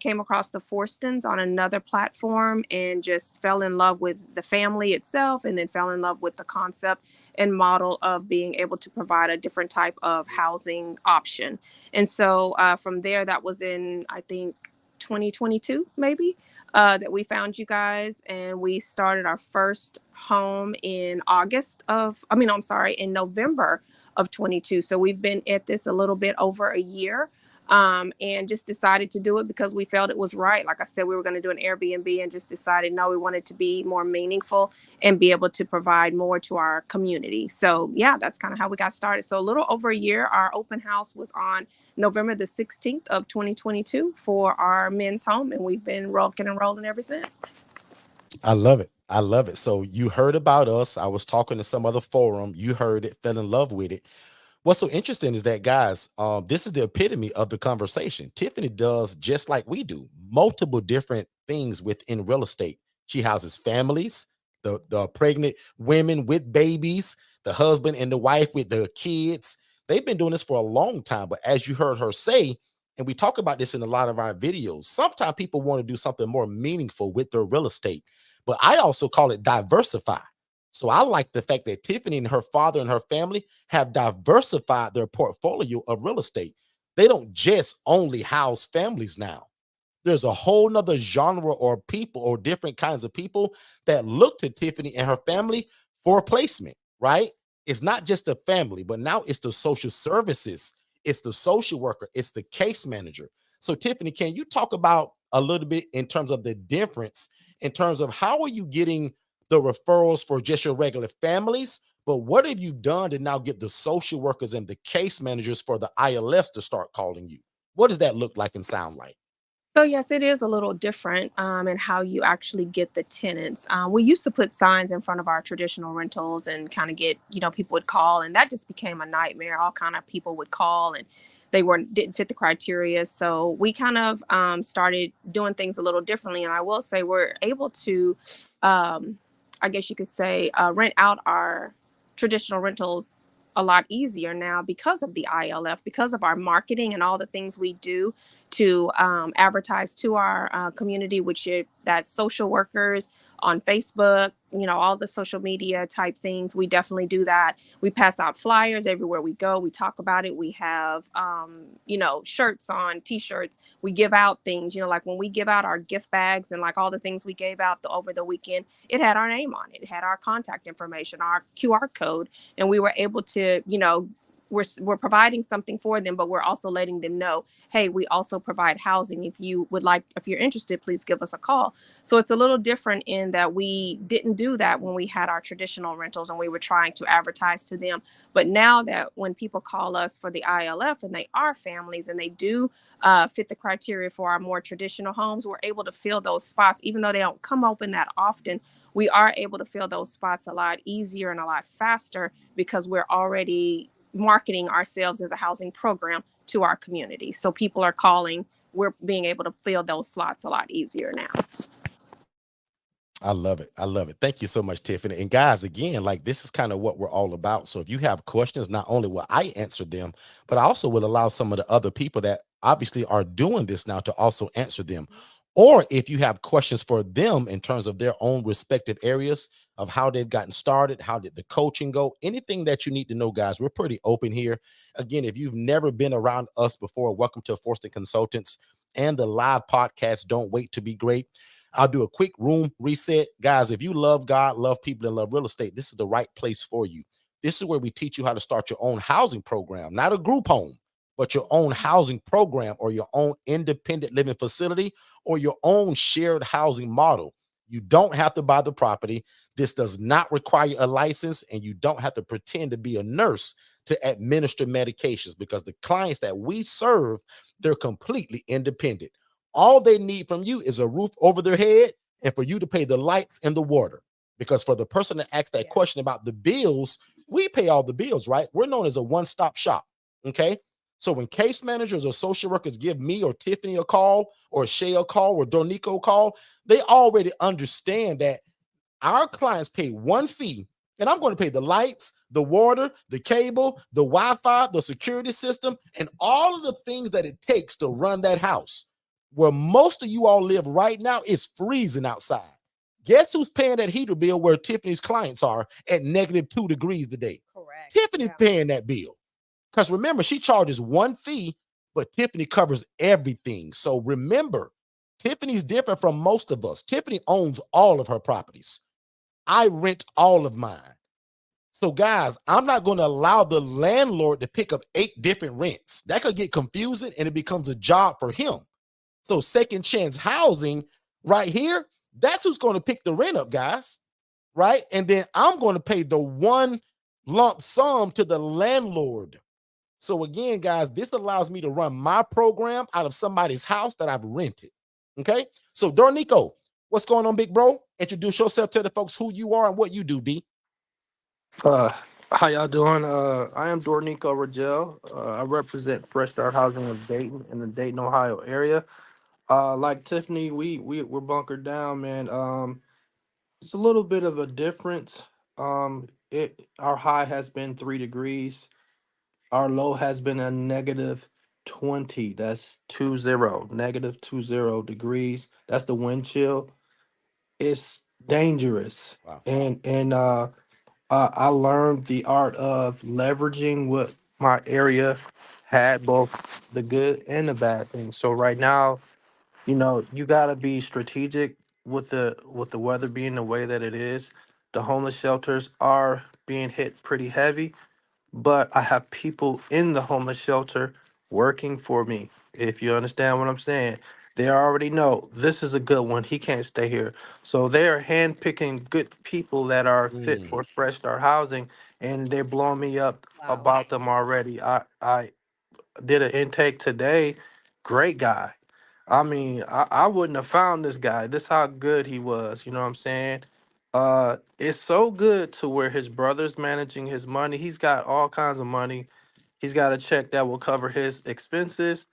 Came across the Forstons on another platform and just fell in love with the family itself, and then fell in love with the concept and model of being able to provide a different type of housing option. And so from there, that was in, I think, 2022 maybe, that we found you guys, and we started our first home in in November of 22. So we've been at this a little bit over a year, and just decided to do it because we felt it was right. Like I said, we were going to do an Airbnb and just decided, no, we wanted to be more meaningful and be able to provide more to our community. So yeah, that's kind of how we got started. So a little over a year. Our open house was on November the 16th of 2022 for our men's home, and we've been rocking and rolling ever since. I love it. I love it. So you heard about us. I was talking to some other forum. You heard it, fell in love with it. What's so interesting is that, guys, this is the epitome of the conversation. Tiffany does just like we do, multiple different things within real estate. She houses families, the pregnant women with babies, the husband and the wife with the kids. They've been doing this for a long time. But as you heard her say, and we talk about this in a lot of our videos, sometimes people want to do something more meaningful with their real estate. But I also call it diversify. So I like the fact that Tiffany and her father and her family have diversified their portfolio of real estate. They don't just only house families now. There's a whole nother genre or people or different kinds of people that look to Tiffany and her family for placement, right? It's not just the family, but now it's the social services, it's the social worker, it's the case manager. So, Tiffany, can you talk about a little bit in terms of the difference in terms of how are you getting the referrals for just your regular families? But what have you done to now get the social workers and the case managers for the ILFs to start calling you? What does that look like and sound like? So yes, it is a little different in how you actually get the tenants. We used to put signs in front of our traditional rentals and kind of get, people would call, and that just became a nightmare. All kind of people would call, and they weren't didn't fit the criteria. So we kind of started doing things a little differently. And I will say we're able to, um, I guess you could say, rent out our traditional rentals a lot easier now because of the ILF, because of our marketing and all the things we do to advertise to our community, which that's social workers on Facebook, all the social media type things. We definitely do that. We pass out flyers everywhere we go. We talk about it. We have, shirts on, T-shirts. We give out things, like when we give out our gift bags and like all the things we gave out over the weekend, it had our name on it. It had our contact information, our QR code, and we were able to, we're providing something for them, but we're also letting them know, hey, we also provide housing. If you're interested, please give us a call. So it's a little different in that we didn't do that when we had our traditional rentals and we were trying to advertise to them. But now that when people call us for the ILF and they are families and they do fit the criteria for our more traditional homes, we're able to fill those spots. Even though they don't come open that often, we are able to fill those spots a lot easier and a lot faster because we're already marketing ourselves as a housing program to our community. So people are calling, we're being able to fill those slots a lot easier now. I love it. I love it. Thank you so much, Tiffany. And guys, again, like this is kind of what we're all about. So if you have questions, not only will I answer them, but I also will allow some of the other people that obviously are doing this now to also answer them. Or if you have questions for them in terms of their own respective areas of how they've gotten started, how did the coaching go, anything that you need to know, guys, we're pretty open here. Again, if you've never been around us before, welcome to Forston Consultants and the live podcast. Don't wait to be great. I'll do a quick room reset. Guys, if you love God, love people, and love real estate, this is the right place for you. This is where we teach you how to start your own housing program, not a group home, but your own housing program or your own independent living facility or your own shared housing model. You don't have to buy the property. This does not require a license, and you don't have to pretend to be a nurse to administer medications because the clients that we serve, they're completely independent. All they need from you is a roof over their head and for you to pay the lights and the water. Because for the person that asked that question about the bills, we pay all the bills, right? We're known as a one-stop shop. Okay. So when case managers or social workers give me or Tiffany a call or Shay a call or Dornico a call, they already understand that our clients pay one fee, and I'm going to pay the lights, the water, the cable, the Wi-Fi, the security system, and all of the things that it takes to run that house. Where most of you all live right now is freezing outside. Guess who's paying that heater bill where Tiffany's clients are at -2 degrees today? Correct. Tiffany's paying that bill. Because remember, she charges one fee, but Tiffany covers everything. So remember, Tiffany's different from most of us. Tiffany owns all of her properties. I rent all of mine. So, guys, I'm not going to allow the landlord to pick up 8 different rents. That could get confusing and it becomes a job for him. So, second chance housing right here, that's who's going to pick the rent up, guys. Right. And then I'm going to pay the one lump sum to the landlord. So, again, guys, this allows me to run my program out of somebody's house that I've rented. Okay. So, Dornico, what's going on, big bro? Introduce yourself, tell the folks who you are and what you do, B. Uh, how y'all doing? I am Dornico Rogel. I represent Fresh Start Housing of Dayton in the Dayton, Ohio area. Like Tiffany, we're bunkered down, man. It's a little bit of a difference. Our high has been 3 degrees. Our low has been a -20. That's 20, -20 degrees. That's the wind chill. It's dangerous, Wow. and I learned the art of leveraging what my area had, both the good and the bad things. So right now, you gotta be strategic with the weather being the way that it is. The homeless shelters are being hit pretty heavy, but I have people in the homeless shelter working for me. If you understand what I'm saying, they already know this is a good one. He can't stay here. So they are handpicking good people that are fit Mm, for Fresh Start housing, and they're blowing me up Wow. about them already. I did an intake today. Great guy. I mean, I wouldn't have found this guy. This how good he was. You know what I'm saying? It's so good to where his brother's managing his money. He's got all kinds of money. He's got a check that will cover his expenses,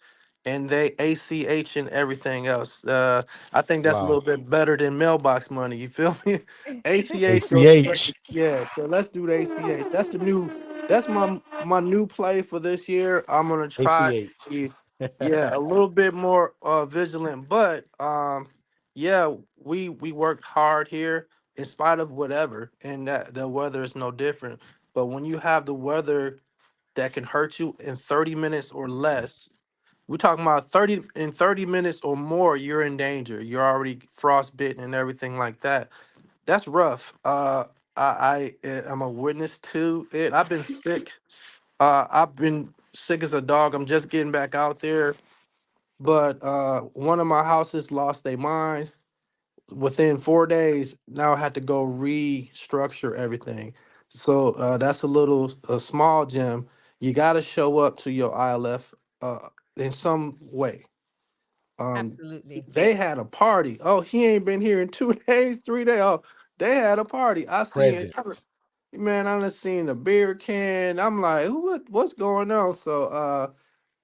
and they ACH and everything else. I think that's a wow. little bit better than mailbox money. You feel me? ACH goes ACH. straight. Yeah, so let's do the ACH. That's the new. That's my new play for this year. I'm gonna try to ACH. be, yeah, a little bit more vigilant, but yeah, we worked hard here in spite of whatever, and that the weather is no different. But when you have the weather that can hurt you in 30 minutes or less, we're talking about 30 minutes or more, you're in danger. You're already frostbitten and everything like that. That's rough. I'm a witness to it. I've been sick. I've been sick as a dog. I'm just getting back out there. But one of my houses lost their mind within 4 days. Now I had to go restructure everything. So that's a small gem. You got to show up to your ILF in some way. Um, Absolutely. they had a party. Oh, he ain't been here in 2 days, 3 days. Oh, they had a party. I seen it. Presence. Man, I done seen the beer can. I'm like, what's going on? So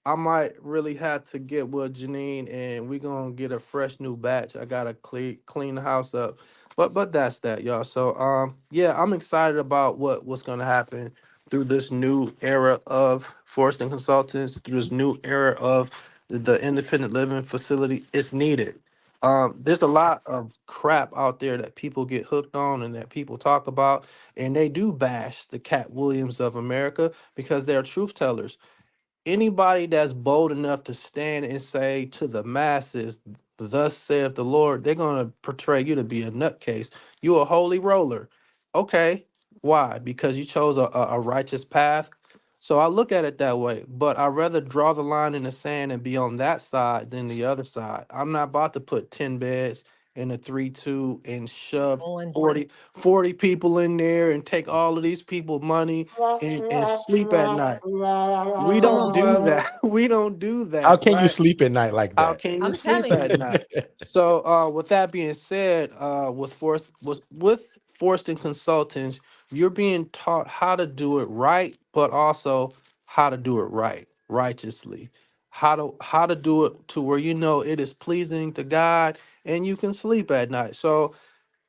I might really have to get with Janine, and we gonna get a fresh new batch. I gotta clean the house up. But that's that, y'all. So yeah, I'm excited about what's gonna happen through this new era of Forston Consultants, through this new era of the independent living facility. It's needed. There's a lot of crap out there that people get hooked on and that people talk about, and they do bash the Cat Williams of America because they're truth tellers. Anybody that's bold enough to stand and say to the masses, thus saith the Lord, they're gonna portray you to be a nutcase. You a holy roller. Okay. Why? Because you chose a righteous path. So I look at it that way, but I'd rather draw the line in the sand and be on that side than the other side. I'm not about to put 10 beds in a 3-2 and shove On. 40 people in there and take all of these people money and sleep at night. We Come don't on, do bro. that. We don't do How that, can you right? sleep at night like How that? can you I'm sleep telling at you. night? So, with that being said, with Forston Consultants, you're being taught how to do it right, but also how to do it righteously. How to do it to where you know it is pleasing to God and you can sleep at night. So,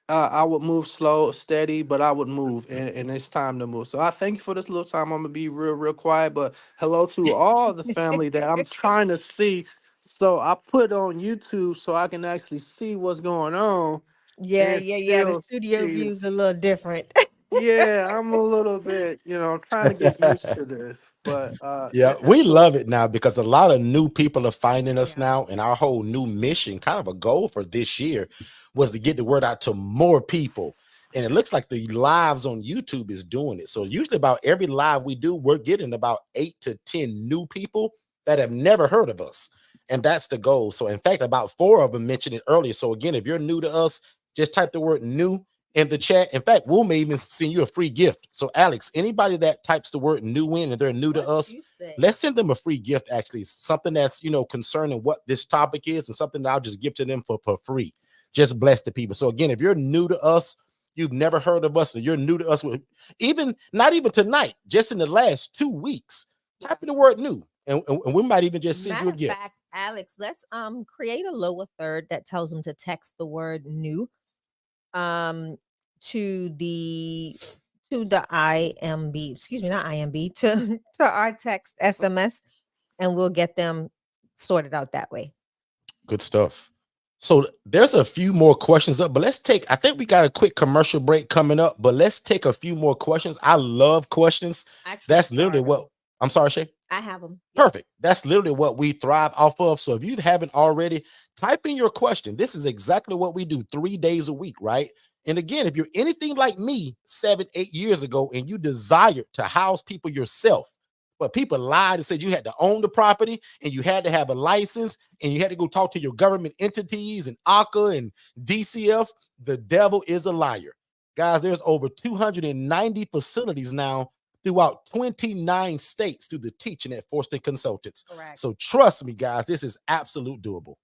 I would move slow, steady, but I would move, and it's time to move. So I thank you for this little time. I'm gonna be real quiet, but hello to all the family that I'm trying to see. So I put on YouTube so I can actually see what's going on Yeah, and yeah, yeah. The still studio see. view's a little different. Yeah, I'm a little bit, I'm trying to get used to this, but Yeah, it's we cool. love it now because a lot of new people are finding us Yeah. now, and our whole new mission, kind of a goal for this year, was to get the word out to more people. And it looks like the lives on YouTube is doing it. So usually about every live we do, we're getting about 8 to 10 new people that have never heard of us. And that's the goal. So in fact, about 4 of them mentioned it earlier. So again, if you're new to us, just type the word new in the chat. In fact, we'll may even send you a free gift. So Alex, anybody that types the word new in and they're new to What us, you say? let's send them a free gift. Actually, something that's concerning what this topic is, and something that I'll just give to them for free. Just bless the people. So again, if you're new to us, you've never heard of us, or you're new to us, even not even tonight, just in the last 2 weeks, type in the word new, and we might even just send you Matter a of gift. fact, Alex, let's create a lower third that tells them to text the word new um to the IMB, excuse me, not IMB, to our text SMS, and we'll get them sorted out that way. Good stuff. So there's a few more questions up, but I think we got a quick commercial break coming up, but let's take a few more questions. I love questions. Actually That's literally what starving. I'm sorry, Shay. I have them. Perfect. That's literally what we thrive off of. So if you haven't already, type in your question. This is exactly what we do 3 days a week, right? And again, if you're anything like me 7, 8 years ago and you desired to house people yourself, but people lied and said you had to own the property and you had to have a license and you had to go talk to your government entities and ACA and DCF, the devil is a liar. Guys, there's over 290 facilities now throughout 29 states through the teaching at Forston Consultants. Correct. So trust me, guys, this is absolute doable.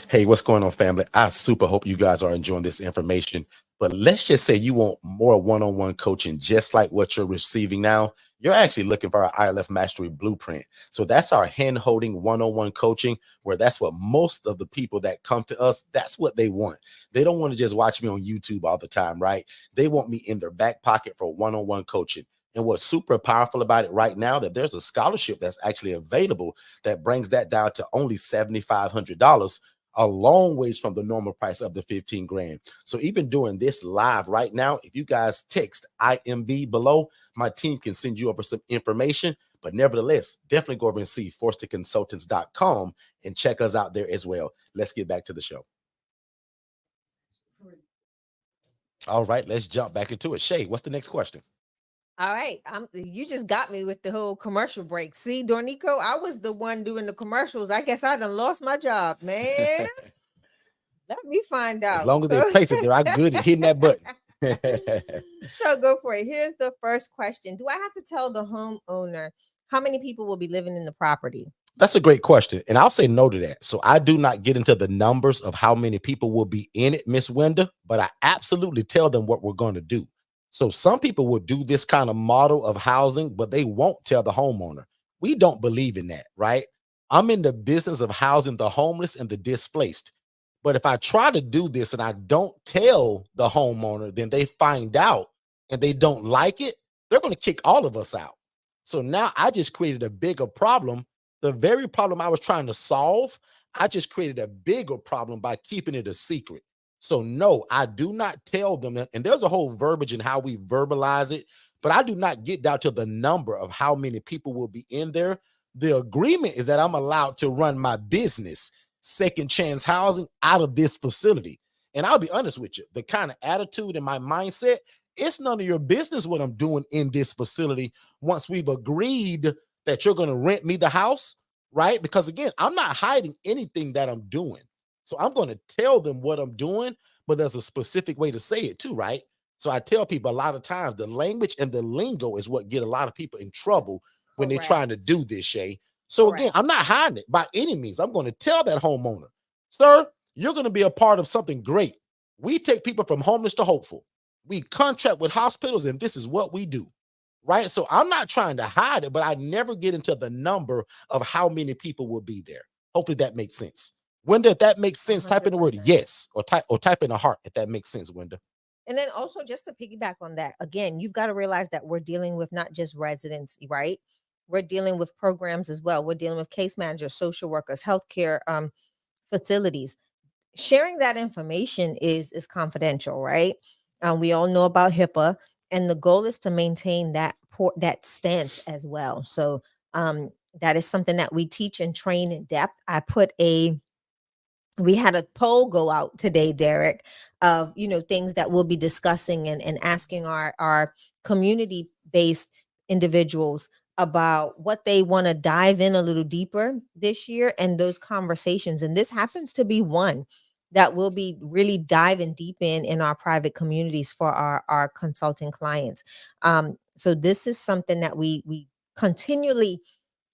Hey, what's going on, family? I super hope you guys are enjoying this information. But let's just say you want more one-on-one coaching, just like what you're receiving now. You're actually looking for our ILF Mastery Blueprint. So that's our hand-holding one-on-one coaching, where that's what most of the people that come to us, that's what they want. They don't want to just watch me on YouTube all the time, right? They want me in their back pocket for one-on-one coaching. And what's super powerful about it right now, that there's a scholarship that's actually available that brings that down to only $7,500, a long ways from the normal price of the 15 grand. So even doing this live right now, if you guys text IMB below, my team can send you over some information. But nevertheless, definitely go over and see forstonconsultants.com and check us out there as well. Let's get back to the show. All right, let's jump back into it. Shay, what's the next question? All right. You just got me with the whole commercial break. See, Dornico, I was the one doing the commercials. I guess I done lost my job, man. Let me find out. As long as they place it there, I'm good at hitting that button. So go for it. Here's the first question. Do I have to tell the homeowner how many people will be living in the property? That's a great question. And I'll say no to that. So I do not get into the numbers of how many people will be in it, Miss Wenda, but I absolutely tell them what we're going to do. So some people will do this kind of model of housing, but they won't tell the homeowner. We don't believe in that, right? I'm in the business of housing the homeless and the displaced. But if I try to do this and I don't tell the homeowner, then they find out and they don't like it, they're going to kick all of us out. So now I just created a bigger problem. The very problem I was trying to solve, I just created a bigger problem by keeping it a secret. So no, I do not tell them, and there's a whole verbiage in how we verbalize it, but I do not get down to the number of how many people will be in there. The agreement is that I'm allowed to run my business, Second Chance Housing, out of this facility. And I'll be honest with you, the kind of attitude and my mindset, it's none of your business what I'm doing in this facility once we've agreed that you're going to rent me the house, right? Because again, I'm not hiding anything that I'm doing. So I'm going to tell them what I'm doing, but there's a specific way to say it too, right? So I tell people a lot of times the language and the lingo is what get a lot of people in trouble when they're trying to do this, Shay. So again, I'm not hiding it by any means. I'm going to tell that homeowner, sir, you're going to be a part of something great. We take people from homeless to hopeful. We contract with hospitals, and this is what we do, right? So I'm not trying to hide it, but I never get into the number of how many people will be there. Hopefully that makes sense. Wenda, if that makes sense, 100%. Type in the word yes or type in a heart if that makes sense, Wenda. And then also just to piggyback on that, again, you've got to realize that we're dealing with not just residents, right? We're dealing with programs as well. We're dealing with case managers, social workers, healthcare facilities. Sharing that information is confidential, right? We all know about HIPAA, and the goal is to maintain that stance as well. So that is something that we teach and train in depth. We had a poll go out today, Derek, of, things that we'll be discussing and asking our community-based individuals about what they want to dive in a little deeper this year and those conversations. And this happens to be one that we'll be really diving deep in our private communities for our consulting clients. So this is something that we continually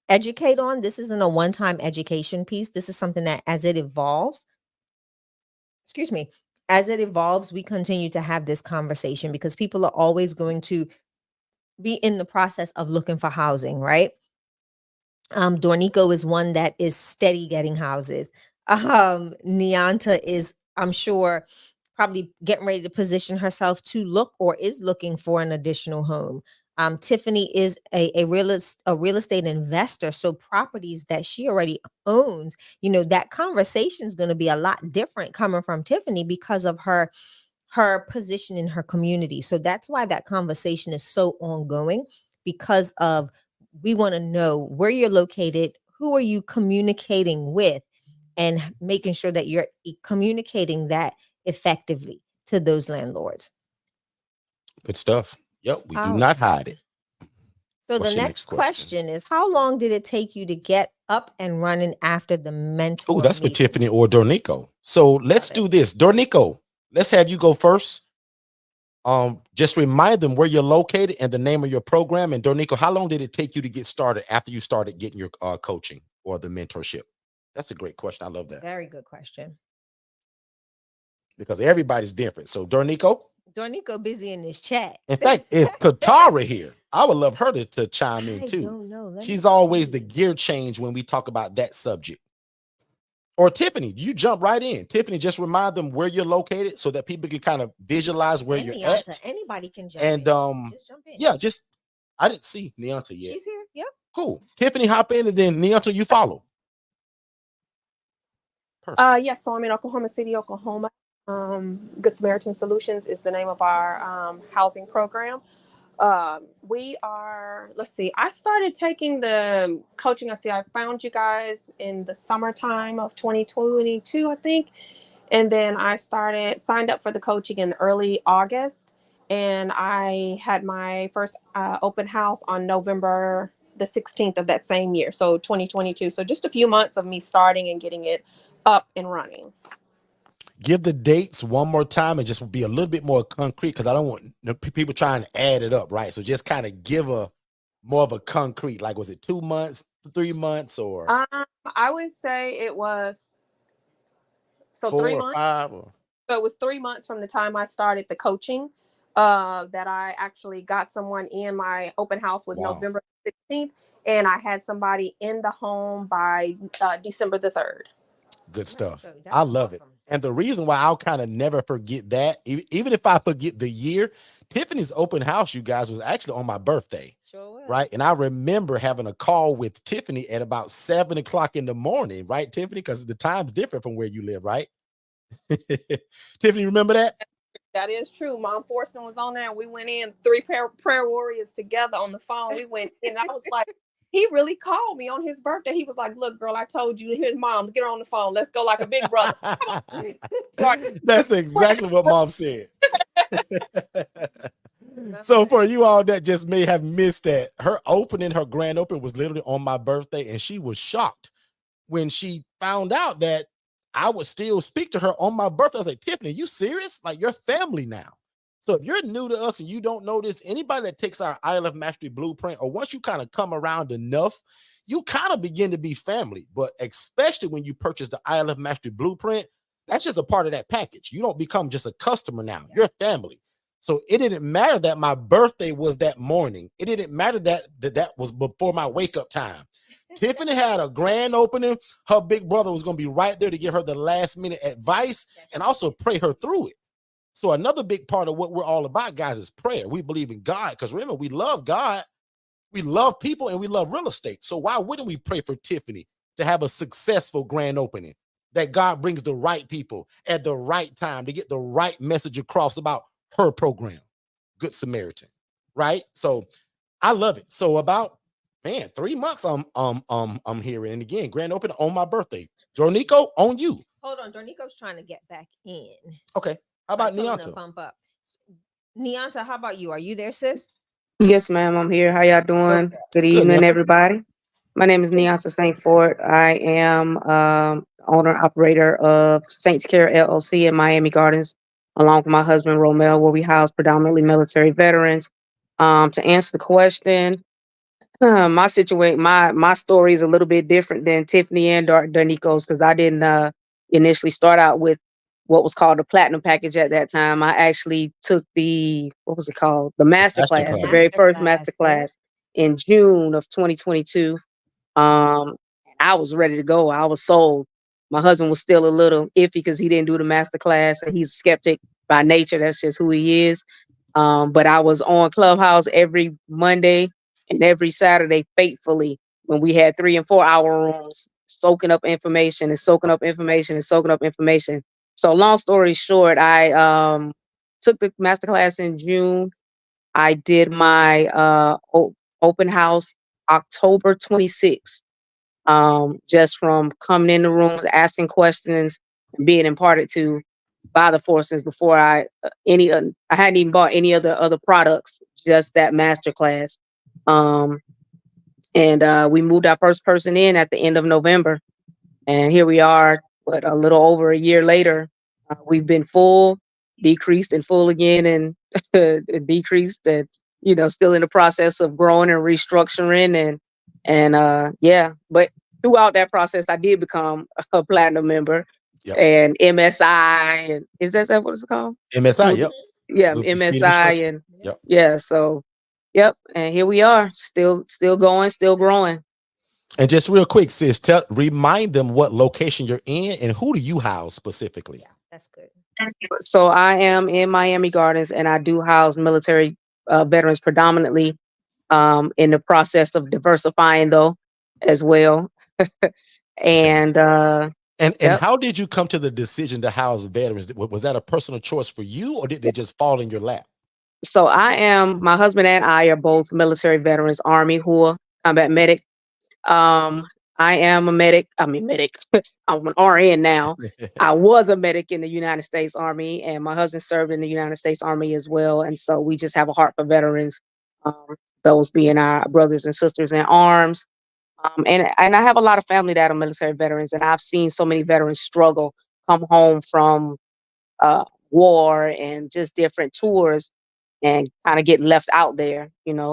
educate on. This isn't a one-time education piece. This is something that as it evolves, we continue to have this conversation because people are always going to be in the process of looking for housing, right? Dornico is one that is steady getting houses. Nianta is, I'm sure, probably getting ready to position herself to look or is looking for an additional home. Tiffany is a real estate investor. So properties that she already owns, that conversation is going to be a lot different coming from Tiffany because of her position in her community. So that's why that conversation is so ongoing, because of we want to know where you're located, who are you communicating with, and making sure that you're communicating that effectively to those landlords. Good stuff. Yep, we do Oh. not hide it. So What's the your next question is, how long did it take you to get up and running after the mentor? Oh, that's for meeting? Tiffany or Dornico. So let's Got do it. this. Dornico, let's have you go first. Just remind them where you're located and the name of your program. And Dornico, how long did it take you to get started after you started getting your coaching or the mentorship? That's a great question. I love that Very good question. because everybody's different. So Dornico, busy in this chat. in fact, it's Katara here. I would love her to chime in I too. don't know. Let me She's always see. the gear change when we talk about that subject. Or Tiffany, you jump right in. Tiffany, just remind them where you're located so that people can kind of visualize where And you're Neonta, at. anybody can jump And in. Just jump in. yeah, just I didn't see Neonta yet. She's here. Yep. Cool. Tiffany, hop in, and then Neonta, you follow. Perfect. Yes, so I'm in Oklahoma City, Oklahoma. Good Samaritan Solutions is the name of our housing program. We are, let's see, I started taking the coaching. I found you guys in the summertime of 2022, I think. And then I signed up for the coaching in early August. And I had my first open house on November the 16th of that same year. So 2022. So just a few months of me starting and getting it up and running. Give the dates one more time and just be a little bit more concrete because I don't want people trying to add it up, right? So just kind of give a more of a concrete, like was it 2 months, 3 months, or I would say it was 4 3 or months. 5 or So it was 3 months from the time I started the coaching that I actually got someone in. My open house was Wow. November 16th, and I had somebody in the home by December the 3rd. good stuff. So I love it. And the reason why I'll kind of never forget that, even if I forget the year, Tiffany's open house, you guys, was actually on my birthday. Sure will. Right. And I remember having a call with Tiffany at about 7 o'clock in the morning, right, Tiffany? Because the time's different from where you live, right? Tiffany, remember that? That is true. Mom Forston was on there, and we went in 3 prayer warriors together on the phone. We went in, and I was like, he really called me on his birthday. He was like, look, girl, I told you, here's Mom, get her on the phone. Let's go like a big brother. That's exactly what Mom said. So for you all that just may have missed that, her grand opening was literally on my birthday, and she was shocked when she found out that I would still speak to her on my birthday. I was like, Tiffany, you serious? Like, you're family now. So if you're new to us and you don't know this, anybody that takes our ILF Mastery Blueprint, or once you kind of come around enough, you kind of begin to be family. But especially when you purchase the ILF Mastery Blueprint, that's just a part of that package. You don't become just a customer now. You're family. So it didn't matter that my birthday was that morning. It didn't matter that was before my wake up time. Tiffany had a grand opening. Her big brother was going to be right there to give her the last minute advice and also pray her through it. So another big part of what we're all about, guys, is prayer. We believe in God because remember, we love God, we love people, and we love real estate. So why wouldn't we pray for Tiffany to have a successful grand opening, that God brings the right people at the right time to get the right message across about her program, Good Samaritan, right? So I love it. So about 3 months I'm hearing, and again, grand opening on my birthday. Dornico, on you. Hold on, Dornico's trying to get back in. Okay. How about I told him to Neonta? pump up. Neonta, how about you? Are you there, sis? Yes, ma'am. I'm here. How y'all doing? Okay. Good Good, evening, Neonta. everybody. My name is Good. Neonta St. Fort. I am owner operator of Saints Care LLC in Miami Gardens, along with my husband Romel, where we house predominantly military veterans. To answer the question, my situation, my story is a little bit different than Tiffany and Darnico's because I didn't initially start out with what was called the platinum package at that time. I actually took the what was it called, the master class, the very first master class in June of 2022. I was ready to go. I was sold. My husband was still a little iffy because he didn't do the master class, and he's a skeptic by nature. That's just who he is. But I was on Clubhouse every Monday and every Saturday faithfully when we had 3 and 4 hour rooms, soaking up information and soaking up information and soaking up information. So long story short, I took the masterclass in June. I did my open house October 26th. Just from coming in the rooms, asking questions, and being imparted to by the Forstons before I hadn't even bought any of the other products, just that master class. Um, and we moved our first person in at the end of November, and here we are. But a little over a year later, we've been full, decreased, and full again, and decreased, and still in the process of growing and restructuring, and yeah. But throughout that process, I did become a platinum member. Yep. And MSI, and is that what it's called? MSI, yep. Yeah, With the speed of MSI, instruction. and Yep. yeah. So, yep. And here we are, still going, still growing. And just real quick, sis, remind them what location you're in and who do you house specifically? Yeah, that's good. So I am in Miami Gardens, and I do house military veterans predominantly. In the process of diversifying though, as well. And And yep. how did you come to the decision to house veterans? Was that a personal choice for you, or did they just fall in your lap? So my husband and I are both military veterans, Army, HUA, combat medic. I am a medic. I mean, medic. I'm an RN now. I was a medic in the United States Army, and my husband served in the United States Army as well. And so we just have a heart for veterans, those being our brothers and sisters in arms. And I have a lot of family that are military veterans, and I've seen so many veterans struggle, come home from war and just different tours, and kind of getting left out there,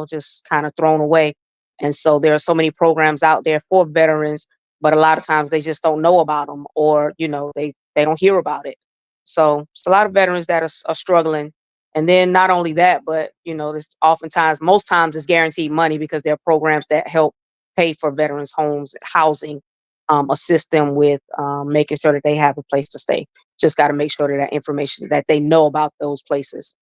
just kind of thrown away. And so there are so many programs out there for veterans, but a lot of times they just don't know about them, or they don't hear about it. So it's a lot of veterans that are struggling. And then not only that, but this oftentimes, most times, it's guaranteed money because there are programs that help pay for veterans' homes, housing, assist them with making sure that they have a place to stay. Just got to make sure that information, that they know about those places.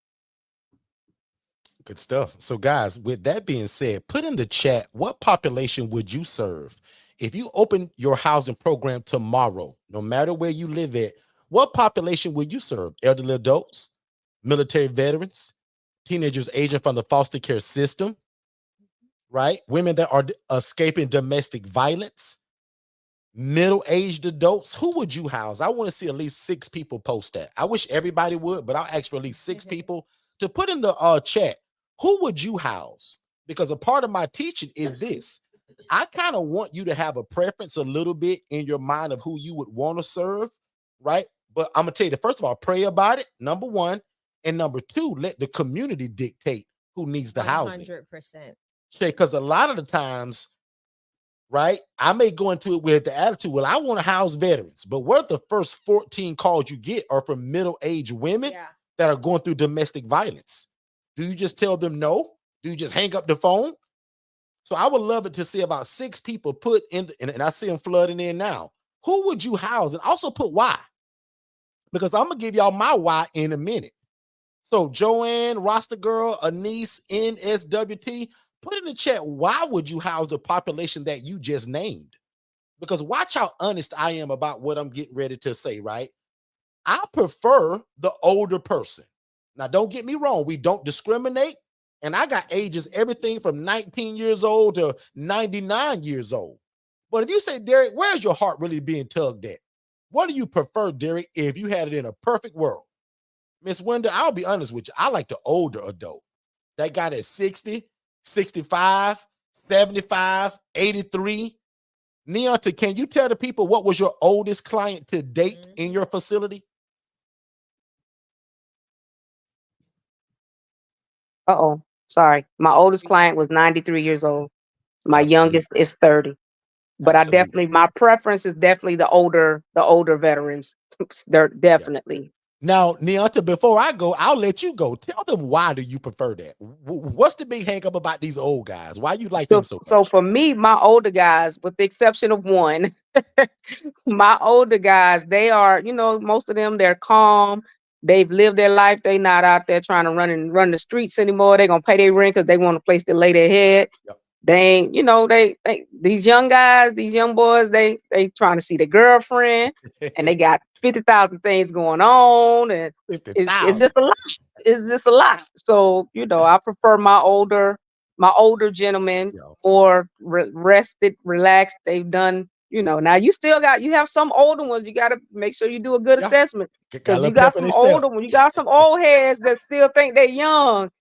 Good stuff. So guys, with that being said, put in the chat, what population would you serve? If you open your housing program tomorrow, no matter where you live at, what population would you serve? Elderly adults, military veterans, teenagers aging from the foster care system, right? Women that are escaping domestic violence, middle-aged adults. Who would you house? I want to see at least 6 people post that. I wish everybody would, but I'll ask for at least 6 people to put in the chat. Who would you house? Because a part of my teaching is this. I kind of want you to have a preference a little bit in your mind of who you would want to serve, right? But I'm going to tell you, first of all, pray about it, number 1. And number 2, let the community dictate who needs the housing. 100%. Because a lot of the times, right, I may go into it with the attitude, well, I want to house veterans. But what if the first 14 calls you get are from middle-aged women that are going through domestic violence? Do you just tell them no? Do you just hang up the phone? So I would love it to see about 6 people put in, and I see them flooding in now. Who would you house? And also put why. Because I'm going to give y'all my why in a minute. So Joanne, Rasta Girl, Anise, NSWT, put in the chat, why would you house the population that you just named? Because watch how honest I am about what I'm getting ready to say, right? I prefer the older person. Now, don't get me wrong. We don't discriminate. And I got ages, everything from 19 years old to 99 years old. But if you say, Derek, where's your heart really being tugged at? What do you prefer, Derek, if you had it in a perfect world? Miss Wenda, I'll be honest with you. I like the older adult. That guy that's 60, 65, 75, 83. Neonta, can you tell the people what was your oldest client to date in your facility? Uh-oh. Sorry. My oldest client was 93 years old. My youngest is 30. But my preference is definitely the older veterans. They're definitely. Now, Neonta, before I go, I'll let you go. Tell them, why do you prefer that? What's the big hang up about these old guys? Why you like them so much? So for me, my older guys, with the exception of one, my older guys, they are, most of them, they're calm. They've lived their life. They're not out there trying to run the streets anymore. They're going to pay their rent because they want a place to lay their head. Yep. They ain't, they these young guys, these young boys, they trying to see the girlfriend, and they got 50,000 things going on, and it's just a lot. It's just a lot. So, I prefer my older my older gentlemen, Yeah. more rested, relaxed. They've done, now you have some older ones. You got to make sure you do a good Yeah. assessment, Got a because little you got pep in some their step. older ones. You got some old heads that still think they're young.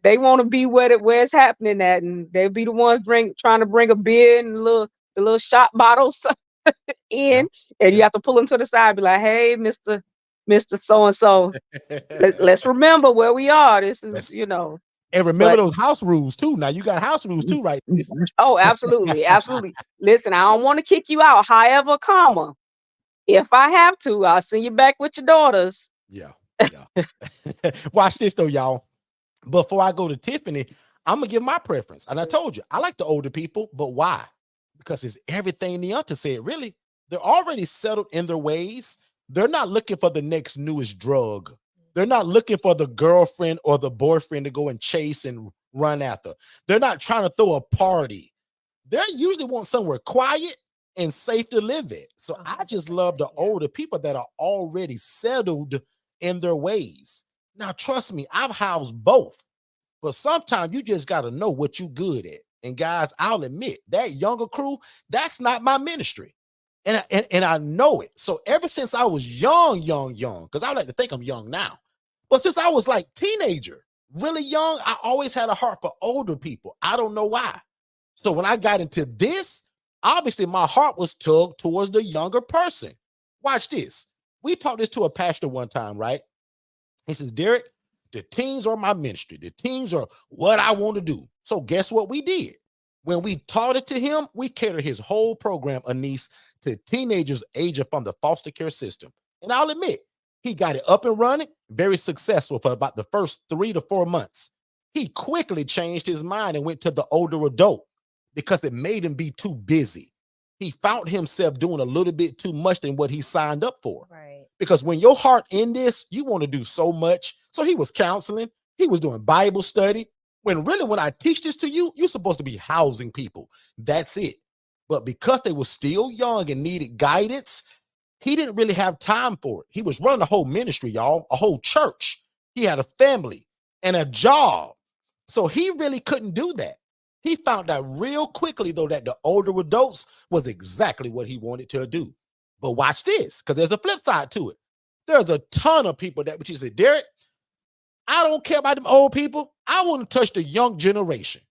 They want to be where it's happening at, and they'll be the ones trying to bring a beer and the little shot bottles Yeah. in, and you Yeah. have to pull them to the side, be like, "Hey, Mister So and So, let's remember where we are. This is, Let's and remember but those house rules too. Now you got house rules too, right? oh, absolutely, absolutely. Listen, I don't want to kick you out. However, comma, if I have to, I'll send you back with your daughters." Yeah. Yeah. Watch this though, y'all. Before I go to Tiffany, I'm gonna give my preference. And I told you, I like the older people, but why? Because it's everything Neonta said, really. They're already settled in their ways. They're not looking for the next newest drug. They're not looking for the girlfriend or the boyfriend to go and chase and run after. They're not trying to throw a party. They usually want somewhere quiet and safe to live at. So I just love the older people that are already settled in their ways. Now, trust me, I've housed both, but sometimes you just got to know what you're good at. And guys, I'll admit that younger crew, that's not my ministry. And I know it. So ever since I was young, because I like to think I'm young now, but since I was like teenager, really young, I always had a heart for older people. I don't know why. So when I got into this, obviously my heart was tugged towards the younger person. Watch this. We taught this to a pastor one time, right? He says, Derek, the teens are my ministry. The teens are what I want to do. So guess what we did? When we taught it to him, we catered his whole program, Anise, to teenagers aging from the foster care system. And I'll admit, he got it up and running, very successful for about the first 3 to 4 months. He quickly changed his mind and went to the older adult because it made him be too busy. He found himself doing a little bit too much than what he signed up for. Right. Because when your heart in this, you want to do so much. So he was counseling, he was doing Bible study. When really, when I teach this to you, you're supposed to be housing people. That's it. But because they were still young and needed guidance, he didn't really have time for it. He was running a whole ministry, y'all, a whole church. He had a family and a job. So he really couldn't do that. He found out real quickly, though, that the older adults was exactly what he wanted to do. But watch this, because there's a flip side to it. There's a ton of people that, which you say, Derek, I don't care about them old people. I want to touch the young generation.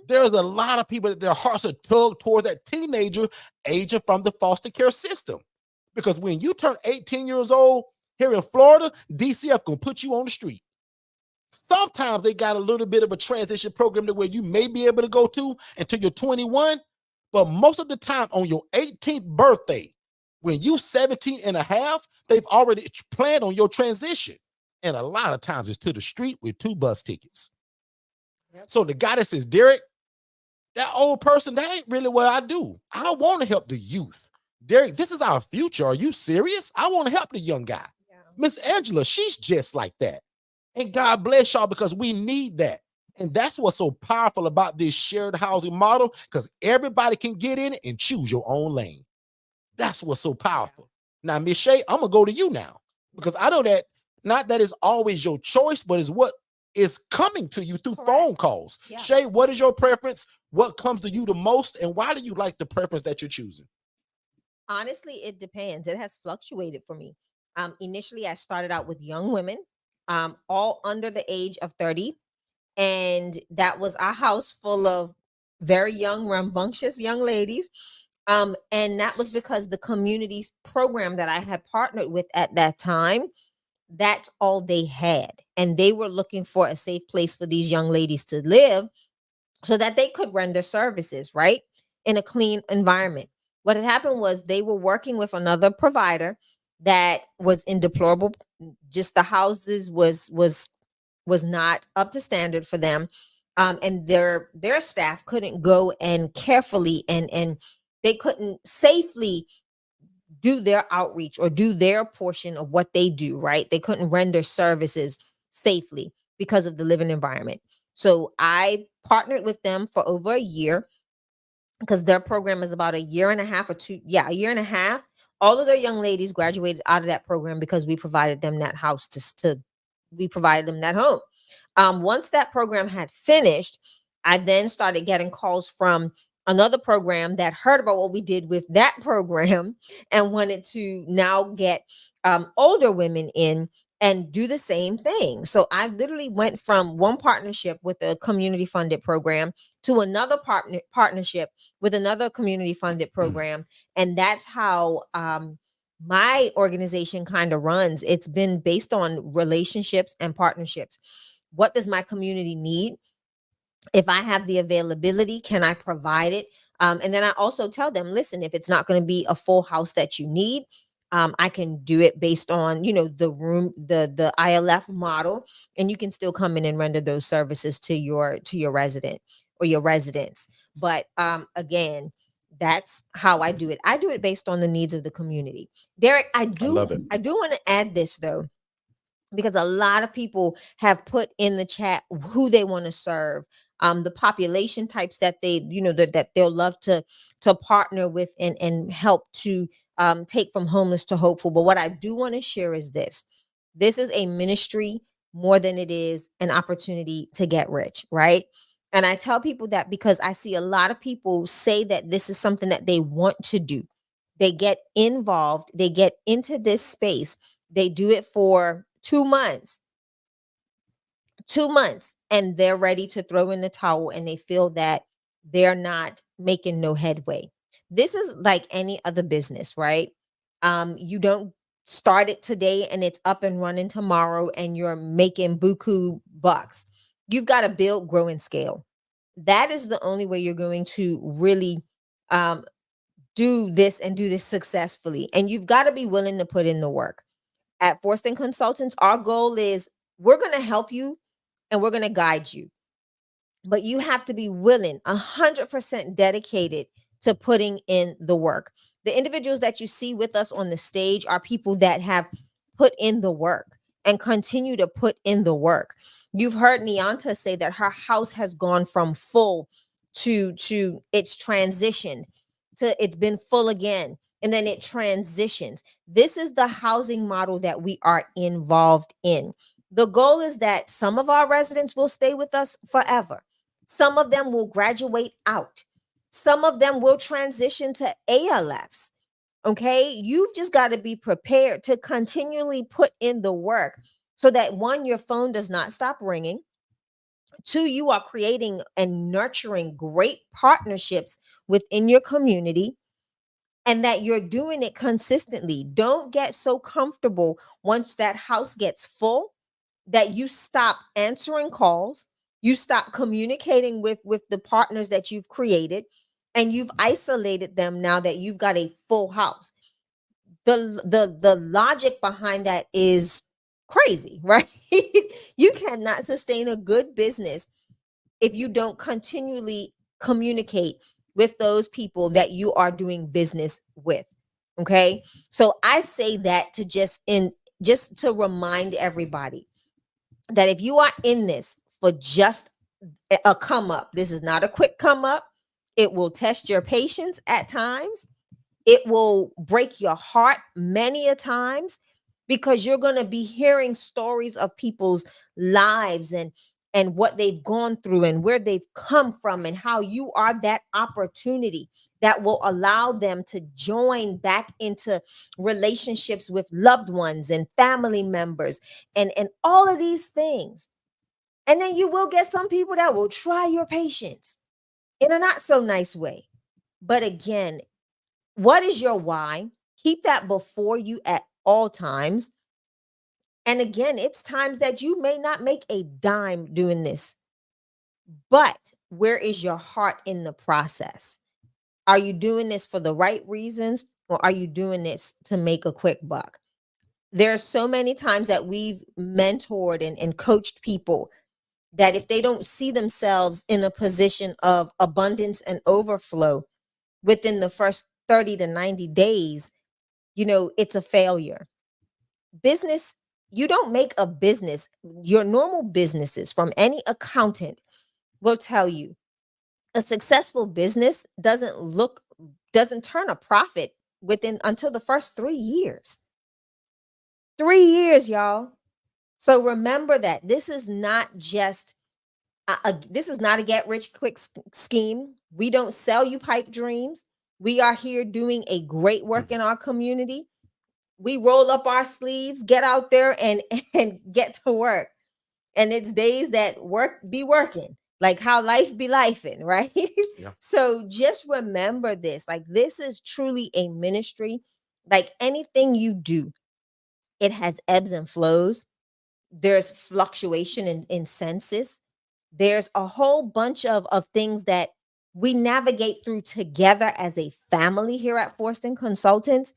There's a lot of people that their hearts are tugged toward that teenager aging from the foster care system. Because when you turn 18 years old here in Florida, DCF gonna put you on the street. Sometimes they got a little bit of a transition program to where you may be able to go to until you're 21. But most of the time on your 18th birthday, when you 17 and a half, they've already planned on your transition. And a lot of times it's to the street with 2 bus tickets. So the guy that says, Derek, that old person, that ain't really what I do. I want to help the youth. Derek, this is our future. Are you serious? I want to help the young guy. Miss Angela, she's just like that. And God bless y'all, because we need that. And that's what's so powerful about this shared housing model, because everybody can get in it and choose your own lane. That's what's so powerful. Now, Miss Shay, I'm going to go to you now, because I know that not that it's always your choice, but it's what is coming to you through phone calls. Yeah. Shay, what is your preference? What comes to you the most? And why do you like the preference that you're choosing? Honestly, it depends. It has fluctuated for me. Initially, I started out with young women, all under the age of 30. And that was a house full of very young, rambunctious young ladies. And that was because the community's program that I had partnered with at that time, that's all they had. And they were looking for a safe place for these young ladies to live so that they could render services, right? In a clean environment. What had happened was they were working with another provider that was in deplorable, just the houses was not up to standard for them. And their staff couldn't go and carefully and they couldn't safely do their outreach or do their portion of what they do, right? They couldn't render services safely because of the living environment. So I partnered with them for over a year, because their program is about a year and a half or two. Yeah, a year and a half. All of their young ladies graduated out of that program because we provided them that house we provided them that home. Once that program had finished, I then started getting calls from another program that heard about what we did with that program and wanted to now get older women in and do the same thing. So I literally went from one partnership with a community funded program to another partnership with another community funded program. And that's how my organization kind of runs. It's been based on relationships and partnerships. What does my community need? If I have the availability, can I provide it? And then I also tell them, listen, if it's not going to be a full house that you need, I can do it based on, the room, the ILF model, and you can still come in and render those services to your resident or your residents. But again, that's how I do it. I do it based on the needs of the community. Derek, I I do love it. I do want to add this though, because a lot of people have put in the chat who they want to serve, the population types that they, that they'll love to partner with and help to take from homeless to hopeful. But what I do want to share is this is a ministry more than it is an opportunity to get rich, right? And I tell people that because I see a lot of people say that this is something that they want to do. They get involved, they get into this space, they do it for 2 months, 2 months, and they're ready to throw in the towel and they feel that they're not making no headway. This is like any other business, right? You don't start it today and it's up and running tomorrow and you're making buku bucks. You've got to build, grow, and scale. That is the only way you're going to really um, do this and do this successfully. And you've got to be willing to put in the work. At Forston Consultants, our goal is we're going to help you and we're going to guide you. But you have to be willing, 100% dedicated to putting in the work. The individuals that you see with us on the stage are people that have put in the work and continue to put in the work. You've heard Nianta say that her house has gone from full to it's transitioned to it's been full again, and then it transitions. This is the housing model that we are involved in. The goal is that some of our residents will stay with us forever. Some of them will graduate out. Some of them will transition to ALFs. Okay. You've just got to be prepared to continually put in the work so that one, your phone does not stop ringing. Two, you are creating and nurturing great partnerships within your community and that you're doing it consistently. Don't get so comfortable once that house gets full that you stop answering calls, you stop communicating with the partners that you've created, and you've isolated them now that you've got a full house. The logic behind that is crazy, right? You cannot sustain a good business if you don't continually communicate with those people that you are doing business with. Okay? So I say that to just to remind everybody that if you are in this for just a come up, this is not a quick come up. It will test your patience at times. It will break your heart many a times because you're going to be hearing stories of people's lives and what they've gone through and where they've come from and how you are that opportunity that will allow them to join back into relationships with loved ones and family members and all of these things. And then you will get some people that will try your patience in a not so nice way. But again, what is your why? Keep that before you at all times. And again, it's times that you may not make a dime doing this, but where is your heart in the process? Are you doing this for the right reasons or are you doing this to make a quick buck? There are so many times that we've mentored and coached people that if they don't see themselves in a position of abundance and overflow within the first 30 to 90 days, it's a failure. Business, you don't make a business. Your normal businesses from any accountant will tell you a successful business doesn't turn a profit within until the first 3 years. 3 years, y'all. So remember that this is not just This is not a get rich quick scheme. We don't sell you pipe dreams. We are here doing a great work in our community. We roll up our sleeves, get out there and get to work. And it's days that work be working, like how life be lifing, right? Yeah. So just remember this, like this is truly a ministry. Like anything you do, it has ebbs and flows. There's fluctuation in census. There's a whole bunch of things that we navigate through together as a family here at Forston Consultants.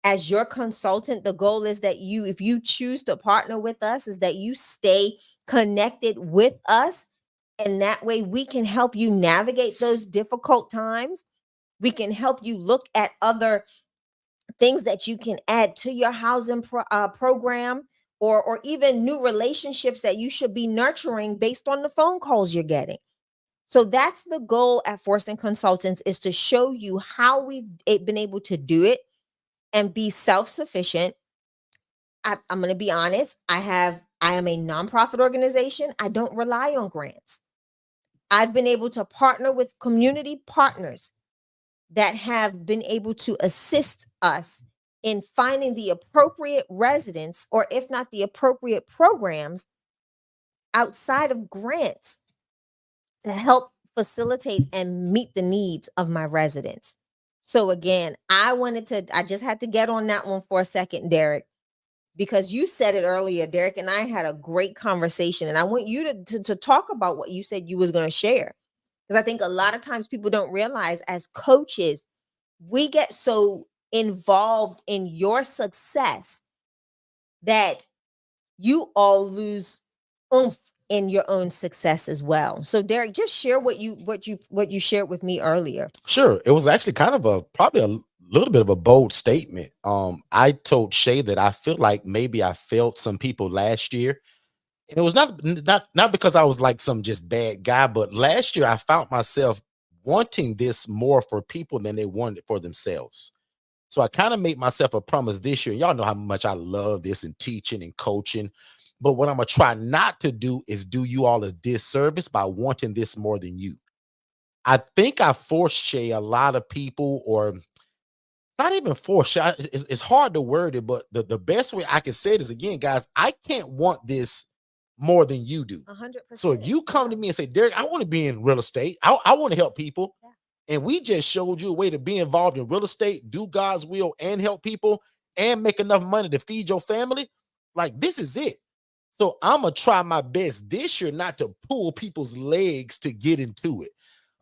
As your consultant, the goal is that you, if you choose to partner with us, is that you stay connected with us. And that way we can help you navigate those difficult times. We can help you look at other things that you can add to your housing program, or even new relationships that you should be nurturing based on the phone calls you're getting. So that's the goal at Forston Consultants, is to show you how we've been able to do it and be self-sufficient. I'm going to be honest. I am a nonprofit organization. I don't rely on grants. I've been able to partner with community partners that have been able to assist us in finding the appropriate residents, or if not the appropriate programs outside of grants, to help facilitate and meet the needs of my residents. So again, I just had to get on that one for a second, Derek, because you said it earlier. Derek and I had a great conversation, and I want you to talk about what you said you was going to share. Because I think a lot of times people don't realize, as coaches, we get so involved in your success that you all lose oomph in your own success as well. So Derek, just share what you shared with me earlier. Sure. It was actually kind of probably a little bit of a bold statement. I told Shay that I feel like maybe I failed some people last year. And it was not because I was like some just bad guy, but last year I found myself wanting this more for people than they wanted it for themselves. So I kind of made myself a promise this year. Y'all know how much I love this and teaching and coaching. But what I'm going to try not to do is do you all a disservice by wanting this more than you. I think I forced Shay a lot of people, or not even force. It's hard to word it, but the best way I can say it is, again, guys, I can't want this more than you do. 100%. So if you come to me and say, Derek, I want to be in real estate, I want to help people. Yeah. And we just showed you a way to be involved in real estate, do God's will, and help people, and make enough money to feed your family. Like, this is it. So I'm going to try my best this year not to pull people's legs to get into it.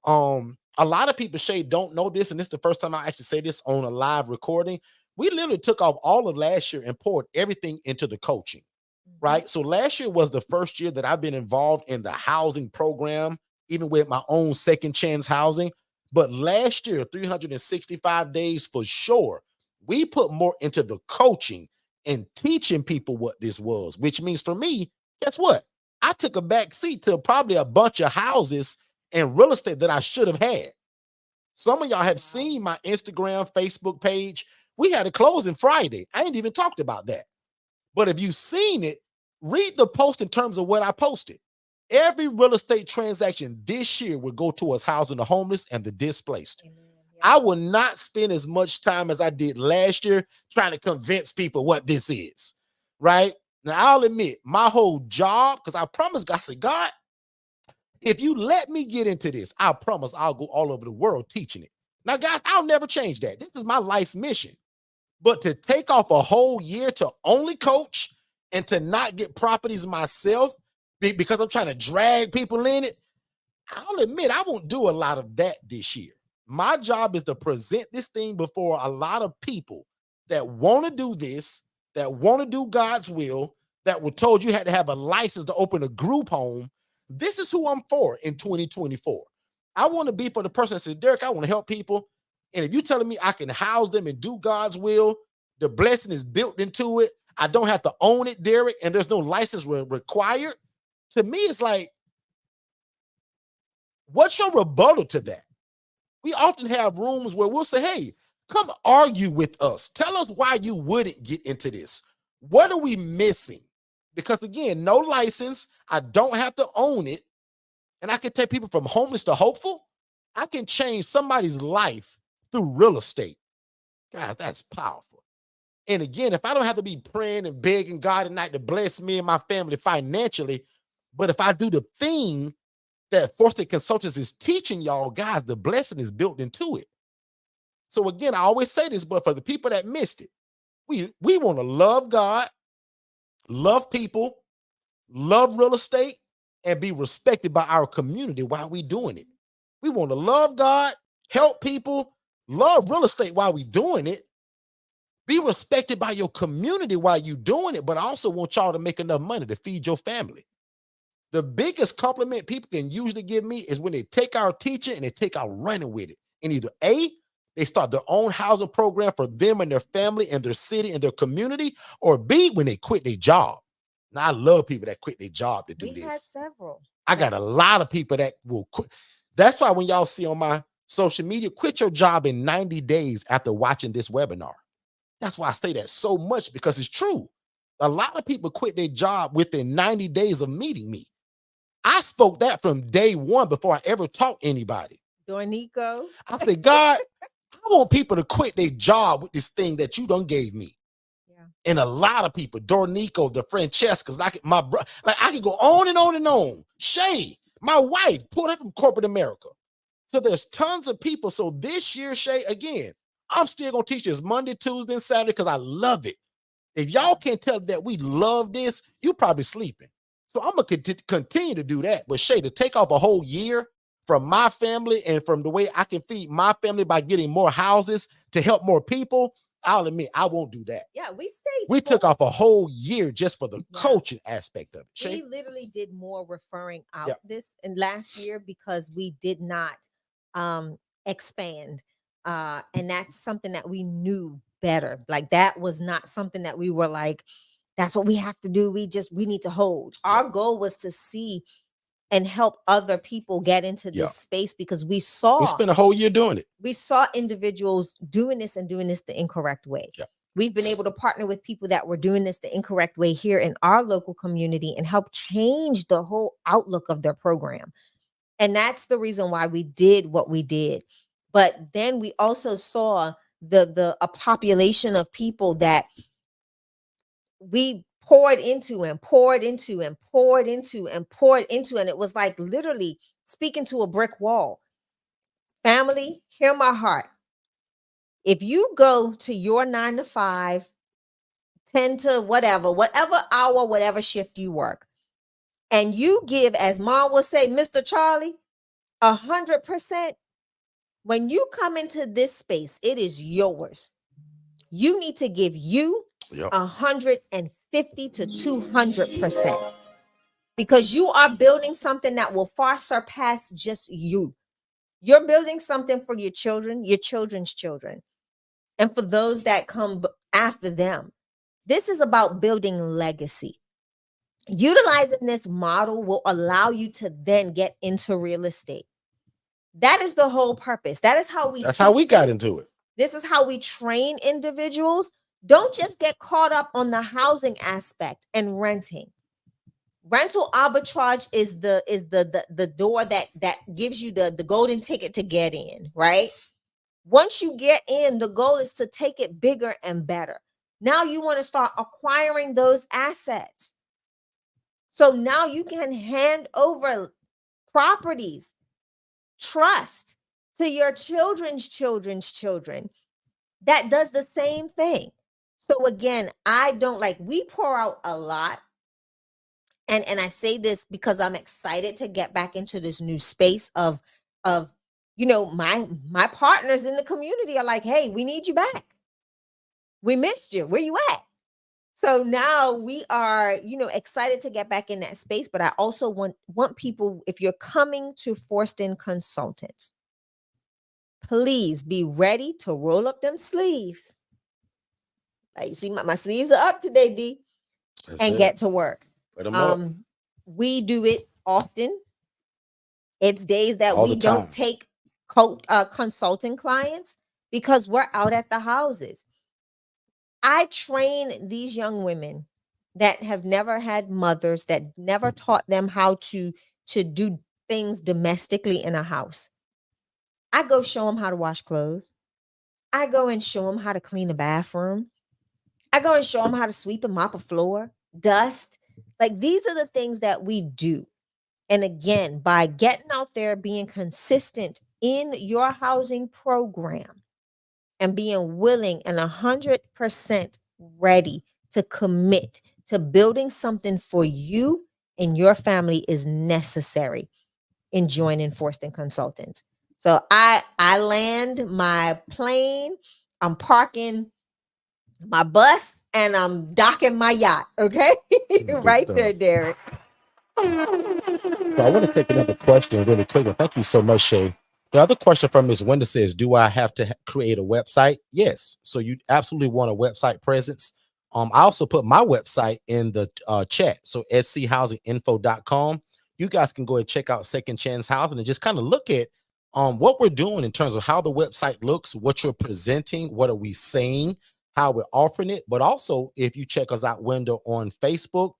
A lot of people, Shay, don't know this, and this is the first time I actually say this on a live recording. We literally took off all of last year and poured everything into the coaching, right? So last year was the first year that I've been involved in the housing program, even with my own second chance housing. But last year, 365 days for sure, we put more into the coaching and teaching people what this was, which means for me, guess what? I took a back seat to probably a bunch of houses and real estate that I should have had. Some of y'all have seen my Instagram, Facebook page. We had a closing Friday. I ain't even talked about that. But if you've seen it, read the post in terms of what I posted. Every real estate transaction this year will go towards housing the homeless and the displaced. Amen. Yeah. I will not spend as much time as I did last year trying to convince people what this is, right? Now, I'll admit, my whole job, because I promised God, I said, God, if you let me get into this, I promise I'll go all over the world teaching it. Now, guys, I'll never change that. This is my life's mission. But to take off a whole year to only coach and to not get properties myself because I'm trying to drag people in it, I'll admit I won't do a lot of that this year. My job is to present this thing before a lot of people that want to do this, that want to do God's will, that were told you had to have a license to open a group home. This is who I'm for in 2024. I want to be for the person that says, Derek, I want to help people. And if you're telling me I can house them and do God's will, the blessing is built into it. I don't have to own it, Derek, and there's no license required. To me, it's like, what's your rebuttal to that? We often have rooms where we'll say, hey, come argue with us. Tell us why you wouldn't get into this. What are we missing? Because again, no license. I don't have to own it. and I can take people from homeless to hopeful, I can change somebody's life through real estate. Guys, that's powerful. And again, if I don't have to be praying and begging God at night to bless me and my family financially, but if I do the thing that Forston Consultants is teaching y'all, guys, the blessing is built into it. So again, I always say this, but for the people that missed it, we want to love God, love people, love real estate, and be respected by our community while we doing it. We want to love God, help people, love real estate while we doing it, be respected by your community while you doing it, but I also want y'all to make enough money to feed your family. The biggest compliment people can usually give me is when they take our teaching and they take our running with it. And either A, they start their own housing program for them and their family and their city and their community, or B, when they quit their job. Now, I love people that quit their job to do We this. had several. I got a lot of people that will quit. That's why when y'all see on my social media, quit your job in 90 days after watching this webinar. That's why I say that so much, because it's true. A lot of people quit their job within 90 days of meeting me. I spoke that from day one before I ever taught anybody. Dornico. I said, God, I want people to quit their job with this thing that you done gave me. Yeah. And a lot of people, Dornico, the Francescas, like my brother, like I can go on and on and on. Shay, my wife, pulled her from corporate America. So there's tons of people. So this year, Shay, again, I'm still gonna teach this Monday, Tuesday, and Saturday because I love it. If y'all can't tell that we love this, you probably sleeping. So I'm gonna continue to do that. But Shay, to take off a whole year from my family and from the way I can feed my family by getting more houses to help more people, I'll admit I won't do that. Yeah, we stayed. We took off a whole year just for the coaching aspect of it. Shay? We literally did more referring out Yeah. this in last year because we did not expand. And that's something that we knew better. Like that was not something that we were like, that's what we have to do. We need to hold. Our goal was to see and help other people get into this space because we spent a whole year doing it. We saw individuals doing this and doing this the incorrect way. Yeah. We've been able to partner with people that were doing this the incorrect way here in our local community and help change the whole outlook of their program. And that's the reason why we did what we did. But then we also saw a population of people that we poured into and poured into and poured into and poured into. And it was like literally speaking to a brick wall. Family, hear my heart. If you go to your 9 to 5, 10 to whatever hour, whatever shift you work, and you give, as mom would say, Mr. Charlie, 100%, when you come into this space, it is yours. You need to give you 150 to 200% because you are building something that will far surpass just you. You're building something for your children, your children's children, and for those that come after them. This is about building legacy. Utilizing this model will allow you to then get into real estate. That is the whole purpose. That's how we got into it. This is how we train individuals. Don't just get caught up on the housing aspect and renting. Rental arbitrage is the door that gives you the golden ticket to get in, right? Once you get in, the goal is to take it bigger and better. Now you want to start acquiring those assets. So now you can hand over properties, trust to your children's children's children. That does the same thing. So again, we pour out a lot. And I say this because I'm excited to get back into this new space of my partners in the community are like, hey, we need you back. We missed you. Where you at? So now we are, excited to get back in that space. But I also want people, if you're coming to Forston Consultants, please be ready to roll up them sleeves. Like, you see, my sleeves are up today, D. Get to work. We do it often. It's days that we don't take consulting clients because we're out at the houses. I train these young women that have never had mothers, that never taught them how to do things domestically in a house. I go show them how to wash clothes. I go and show them how to clean a bathroom. I go and show them how to sweep and mop a floor, dust. Like these are the things that we do. And again, by getting out there, being consistent in your housing program and being willing and 100% ready to commit to building something for you and your family is necessary in joining Forston Consultants. So I land my plane, I'm parking my bus, and I'm docking my yacht. Okay. Right there, Derek. So I want to take another question really quick. And thank you so much, Shay. The other question from Ms. Wenda says, do I have to create a website? Yes. So you absolutely want a website presence. I also put my website in the chat. So schousinginfo.com. You guys can go and check out Second Chance Housing and just kind of look at what we're doing in terms of how the website looks, what you're presenting, what are we saying, how we're offering it. But also, if you check us out, Wenda, on Facebook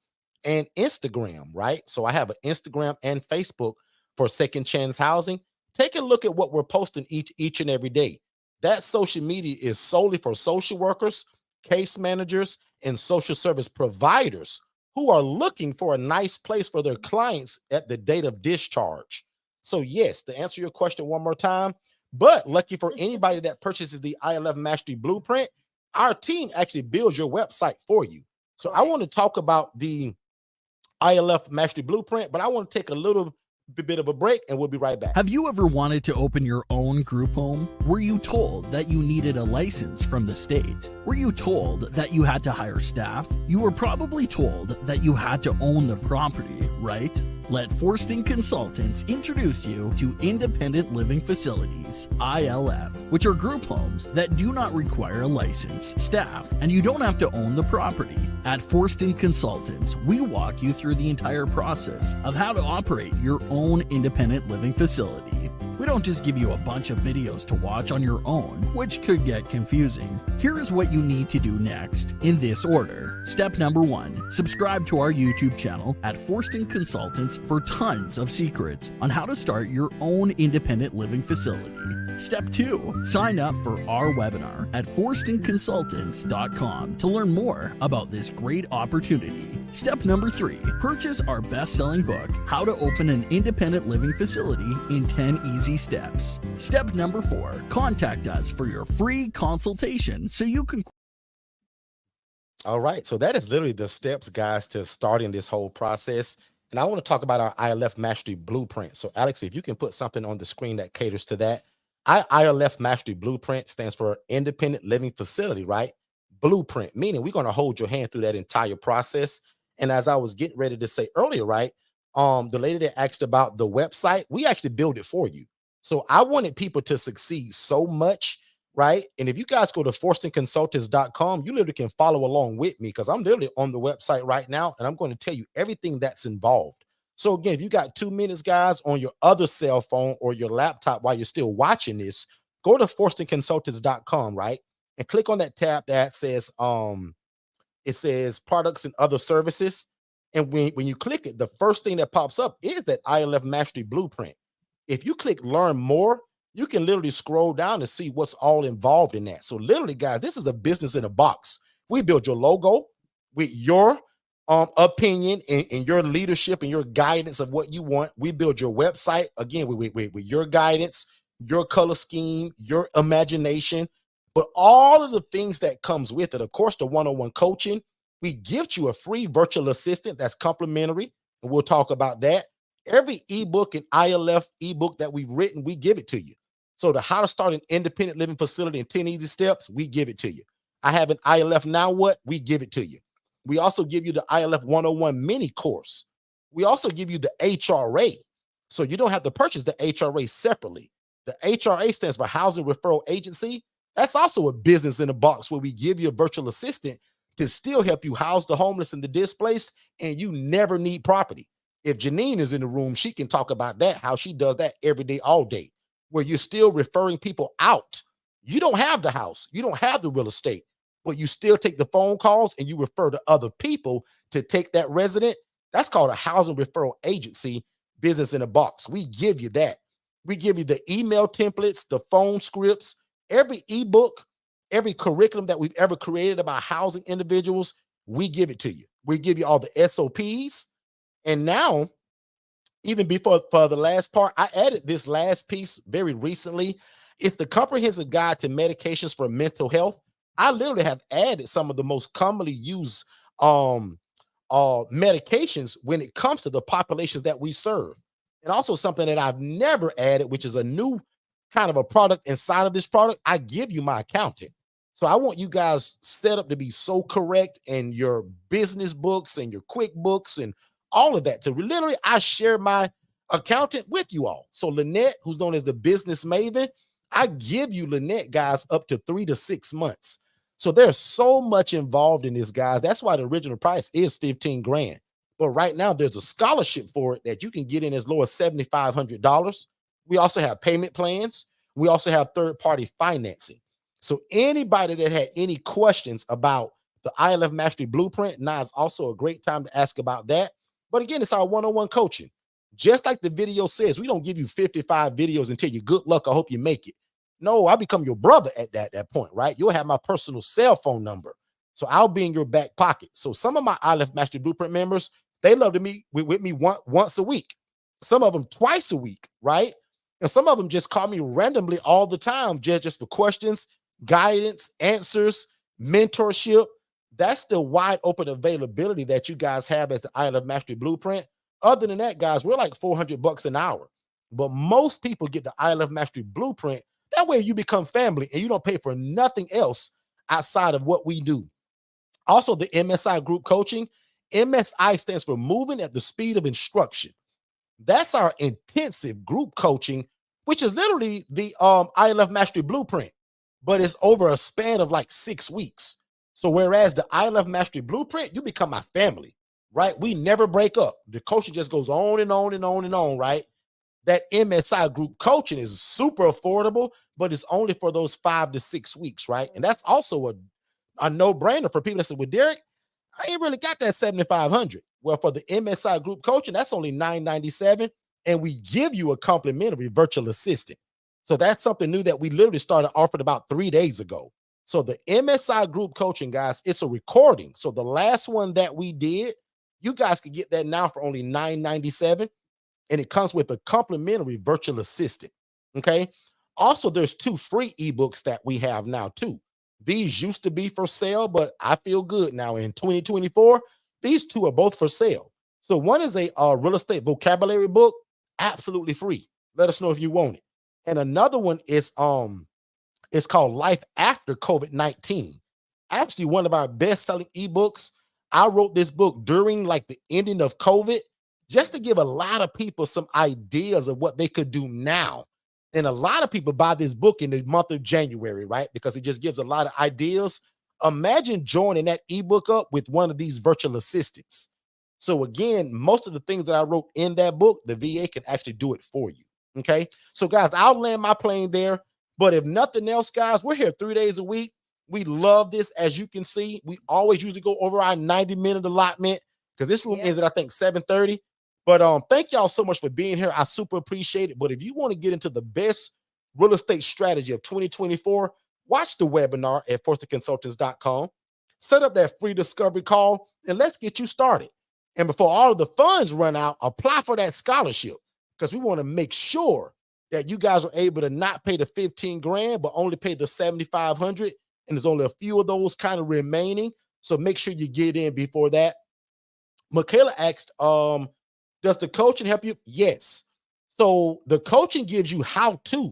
and Instagram, right? So I have an Instagram and Facebook for Second Chance Housing. Take a look at what we're posting each and every day. That social media is solely for social workers, case managers, and social service providers who are looking for a nice place for their clients at the date of discharge. So yes, to answer your question one more time, but lucky for anybody that purchases the ILF Mastery Blueprint, our team actually builds your website for you. So I want to talk about the ILF Mastery Blueprint, but I want to take a little bit of a break and we'll be right back. Have you ever wanted to open your own group home? Were you told that you needed a license from the state? Were you told that you had to hire staff? You were probably told that you had to own the property, right? Let Forston Consultants introduce you to Independent Living Facilities, ILF, which are group homes that do not require a license, staff, and you don't have to own the property. At Forston Consultants, we walk you through the entire process of how to operate your own independent living facility. We don't just give you a bunch of videos to watch on your own, which could get confusing. Here is what you need to do next, in this order. Step number 1, subscribe to our YouTube channel at Forston Consultants for tons of secrets on how to start your own independent living facility. Step 2, sign up for our webinar at forstonconsultants.com to learn more about this great opportunity. Step number 3, purchase our best-selling book, How to Open an Independent Living Facility in 10 Easy Steps. Step number 4, contact us for your free consultation so you can. All right. So that is literally the steps, guys, to starting this whole process. And I want to talk about our ILF Mastery Blueprint. So Alex, if you can put something on the screen that caters to that. ILF Mastery Blueprint stands for Independent Living Facility, right? Blueprint, meaning we're going to hold your hand through that entire process. And as I was getting ready to say earlier, right, the lady that asked about the website, we actually build it for you. So I wanted people to succeed so much, right? And if you guys go to forstonconsultants.com, you literally can follow along with me because I'm literally on the website right now and I'm going to tell you everything that's involved. So again, if you got 2 minutes, guys, on your other cell phone or your laptop while you're still watching this, go to forstonconsultants.com, right? And click on that tab that says it says products and other services. And when you click it, the first thing that pops up is that ILF Mastery Blueprint. If you click learn more, you can literally scroll down and see what's all involved in that. So literally, guys, this is a business in a box. We build your logo with your opinion and your leadership and your guidance of what you want. We build your website again with your guidance, your color scheme, your imagination, but all of the things that comes with it. Of course, the one-on-one coaching. We gift you a free virtual assistant that's complimentary, and we'll talk about that. Every ebook and ILF ebook that we've written, we give it to you. So the how to start an independent living facility in 10 easy steps, we give it to you. I have an ILF Now What? We give it to you. We also give you the ILF 101 mini course. We also give you the HRA. So you don't have to purchase the HRA separately. The HRA stands for Housing Referral Agency. That's also a business in a box where we give you a virtual assistant to still help you house the homeless and the displaced, and you never need property. If Janine is in the room, she can talk about that, how she does that every day, all day, where you're still referring people out. You don't have the house. You don't have the real estate, but you still take the phone calls and you refer to other people to take that resident. That's called a housing referral agency business in a box. We give you that. We give you the email templates, the phone scripts, every ebook, every curriculum that we've ever created about housing individuals. We give it to you. We give you all the SOPs. And now, even before for the last part, I added this last piece very recently. It's the comprehensive guide to medications for mental health. I literally have added some of the most commonly used medications when it comes to the populations that we serve. And also something that I've never added, which is a new kind of a product inside of this product. I give you my accountant. So I want you guys set up to be so correct in your business books and your QuickBooks and all of that. To literally, I share my accountant with you all. So Lynette, who's known as the business maven, I give you Lynette, guys, up to 3 to 6 months. So there's so much involved in this, guys. That's why the original price is 15 grand. But right now there's a scholarship for it that you can get in as low as $7,500. We also have payment plans. We also have third-party financing. So anybody that had any questions about the ILF Mastery Blueprint, now is also a great time to ask about that. But again, it's our one-on-one coaching. Just like the video says, we don't give you 55 videos and tell you good luck, I hope you make it. No, I become your brother at that point, right? You'll have my personal cell phone number. So I'll be in your back pocket. So some of my ILF Mastery Blueprint members, they love to meet with me once a week. Some of them twice a week, right? And some of them just call me randomly all the time, just for questions, guidance, answers, mentorship. That's the wide open availability that you guys have as the ILF Mastery Blueprint. Other than that, guys, we're like $400 an hour. But most people get the ILF Mastery Blueprint. That way you become family and you don't pay for nothing else outside of what we do. Also, the MSI group coaching. MSI stands for Moving at the Speed of Instruction. That's our intensive group coaching, which is literally the ILF Mastery Blueprint, but it's over a span of like 6 weeks. So whereas the ILF Mastery Blueprint, you become my family, right? We never break up. The coaching just goes on and on and on and on, right? That MSI group coaching is super affordable, but it's only for those 5 to 6 weeks, right? And that's also a no-brainer for people that say, well, Derek, I ain't really got that 7,500. Well, for the MSI group coaching, that's only $997, and we give you a complimentary virtual assistant. So that's something new that we literally started offering about 3 days ago. So the MSI group coaching, guys, it's a recording. So the last one that we did, you guys can get that now for only $997, and it comes with a complimentary virtual assistant. Okay. Also, there's 2 free ebooks that we have now too. These used to be for sale, but I feel good now in 2024. These 2 are both for sale. So one is a real estate vocabulary book, absolutely free. Let us know if you want it. And another one is it's called Life After COVID-19. Actually, one of our best-selling ebooks. I wrote this book during like the ending of COVID, just to give a lot of people some ideas of what they could do now. And a lot of people buy this book in the month of January, right? Because it just gives a lot of ideas. Imagine joining that ebook up with one of these virtual assistants. So again, most of the things that I wrote in that book, the VA can actually do it for you. Okay. So guys, I'll land my plane there. But if nothing else, guys, we're here 3 days a week. We love this. As you can see, we always usually go over our 90-minute allotment because this room ends at, I think, 7:30. But thank y'all so much for being here. I super appreciate it. But if you want to get into the best real estate strategy of 2024, watch the webinar at forstonconsultants.com. Set up that free discovery call, and let's get you started. And before all of the funds run out, apply for that scholarship because we want to make sure that you guys are able to not pay the 15 grand, but only pay the 7,500. And there's only a few of those kind of remaining. So make sure you get in before that. Michaela asked, does the coaching help you? Yes. So the coaching gives you how to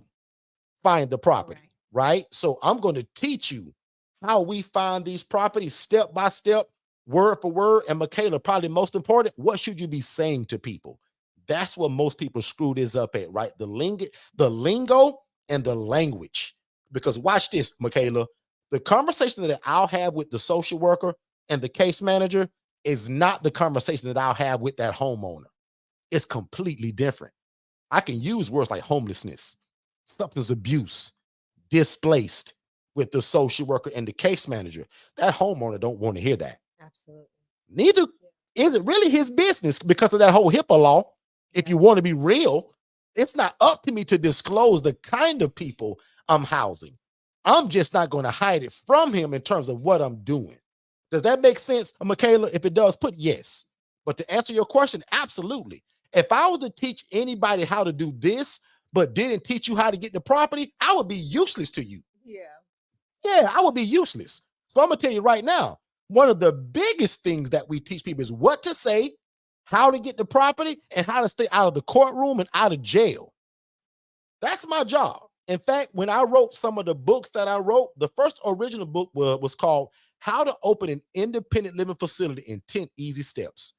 find the property, right? So I'm going to teach you how we find these properties step by step, word for word. And Michaela, probably most important, what should you be saying to people? That's what most people screw this up at, right? The lingo and the language. Because watch this, Michaela, the conversation that I'll have with the social worker and the case manager is not the conversation that I'll have with that homeowner. It's completely different. I can use words like homelessness, substance abuse, displaced with the social worker and the case manager. That homeowner don't want to hear that. Absolutely. Neither is it really his business because of that whole HIPAA law. If you want to be real, it's not up to me to disclose the kind of people I'm housing. I'm just not going to hide it from him in terms of what I'm doing. Does that make sense, Michaela? If it does, put yes. But to answer your question, absolutely. If I was to teach anybody how to do this, but didn't teach you how to get the property, I would be useless to you. Yeah, I would be useless. So I'm going to tell you right now, one of the biggest things that we teach people is what to say, how to get the property, and how to stay out of the courtroom and out of jail. That's my job. In fact, when I wrote some of the books that I wrote, the first original book was called How to Open an Independent Living Facility in 10 Easy Steps.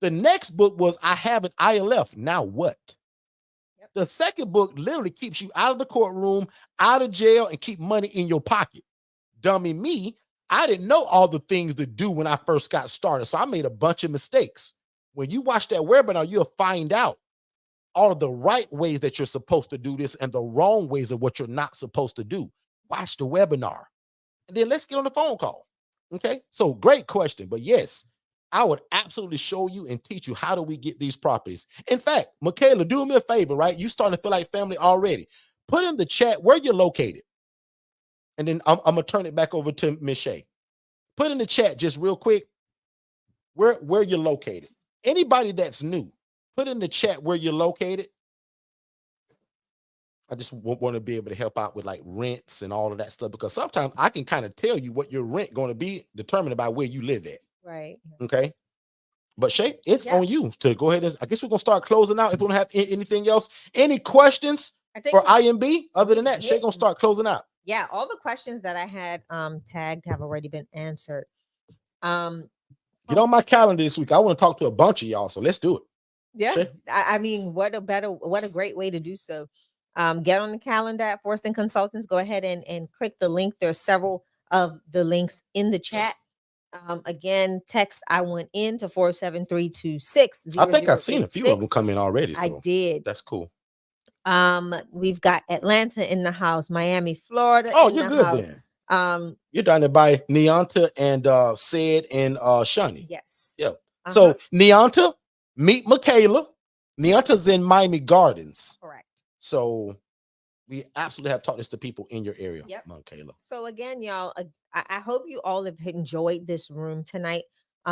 The next book was I Have an ILF, Now What? Yep. The second book literally keeps you out of the courtroom, out of jail, and keep money in your pocket. Dummy me, I didn't know all the things to do when I first got started, so I made a bunch of mistakes. When you watch that webinar, you'll find out all of the right ways that you're supposed to do this and the wrong ways of what you're not supposed to do. Watch the webinar. And then let's get on the phone call. Okay. So great question. But yes, I would absolutely show you and teach you how do we get these properties. In fact, Michaela, do me a favor, right? You starting to feel like family already. Put in the chat where you're located. And then I'm going to turn it back over to Ms. Shay. Put in the chat just real quick where you're located. Anybody that's new, put in the chat where you're located. I just want to be able to help out with like rents and all of that stuff, because sometimes I can kind of tell you what your rent going to be determined by where you live at. Right. Okay. But Shay, it's on you to go ahead and I guess we're going to start closing out if we don't have anything else. Any questions for IMB? Other than that, Shay going to start closing out. Yeah. All the questions that I had tagged have already been answered. Get on my calendar this week. I want to talk to a bunch of y'all. So let's do it. Yeah. I mean, what a great way to do so. Get on the calendar at Forston Consultants. Go ahead and click the link. There's several of the links in the chat. Again, text I want in to 47326. I think I've seen a few of them come in already. So I did. That's cool. We've got Atlanta in the house, Miami, Florida. Oh, you're good then. You're down there by Neonta and Sid and Shani. Yes. Yeah. So Neonta, meet Michaela. Neonta's in Miami Gardens. Correct. So we absolutely have taught this to people in your area. Yep. Michaela. So again, y'all, I hope you all have enjoyed this room tonight,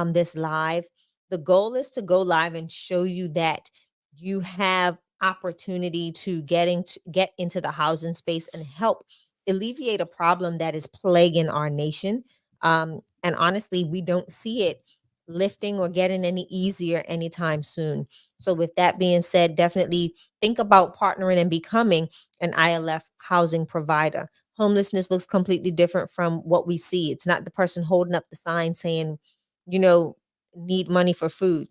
this live. The goal is to go live and show you that you have opportunity to get into the housing space and help alleviate a problem that is plaguing our nation. And honestly, we don't see it lifting or getting any easier anytime soon. So with that being said, definitely think about partnering and becoming an ILF housing provider. Homelessness looks completely different from what we see. It's not the person holding up the sign saying, need money for food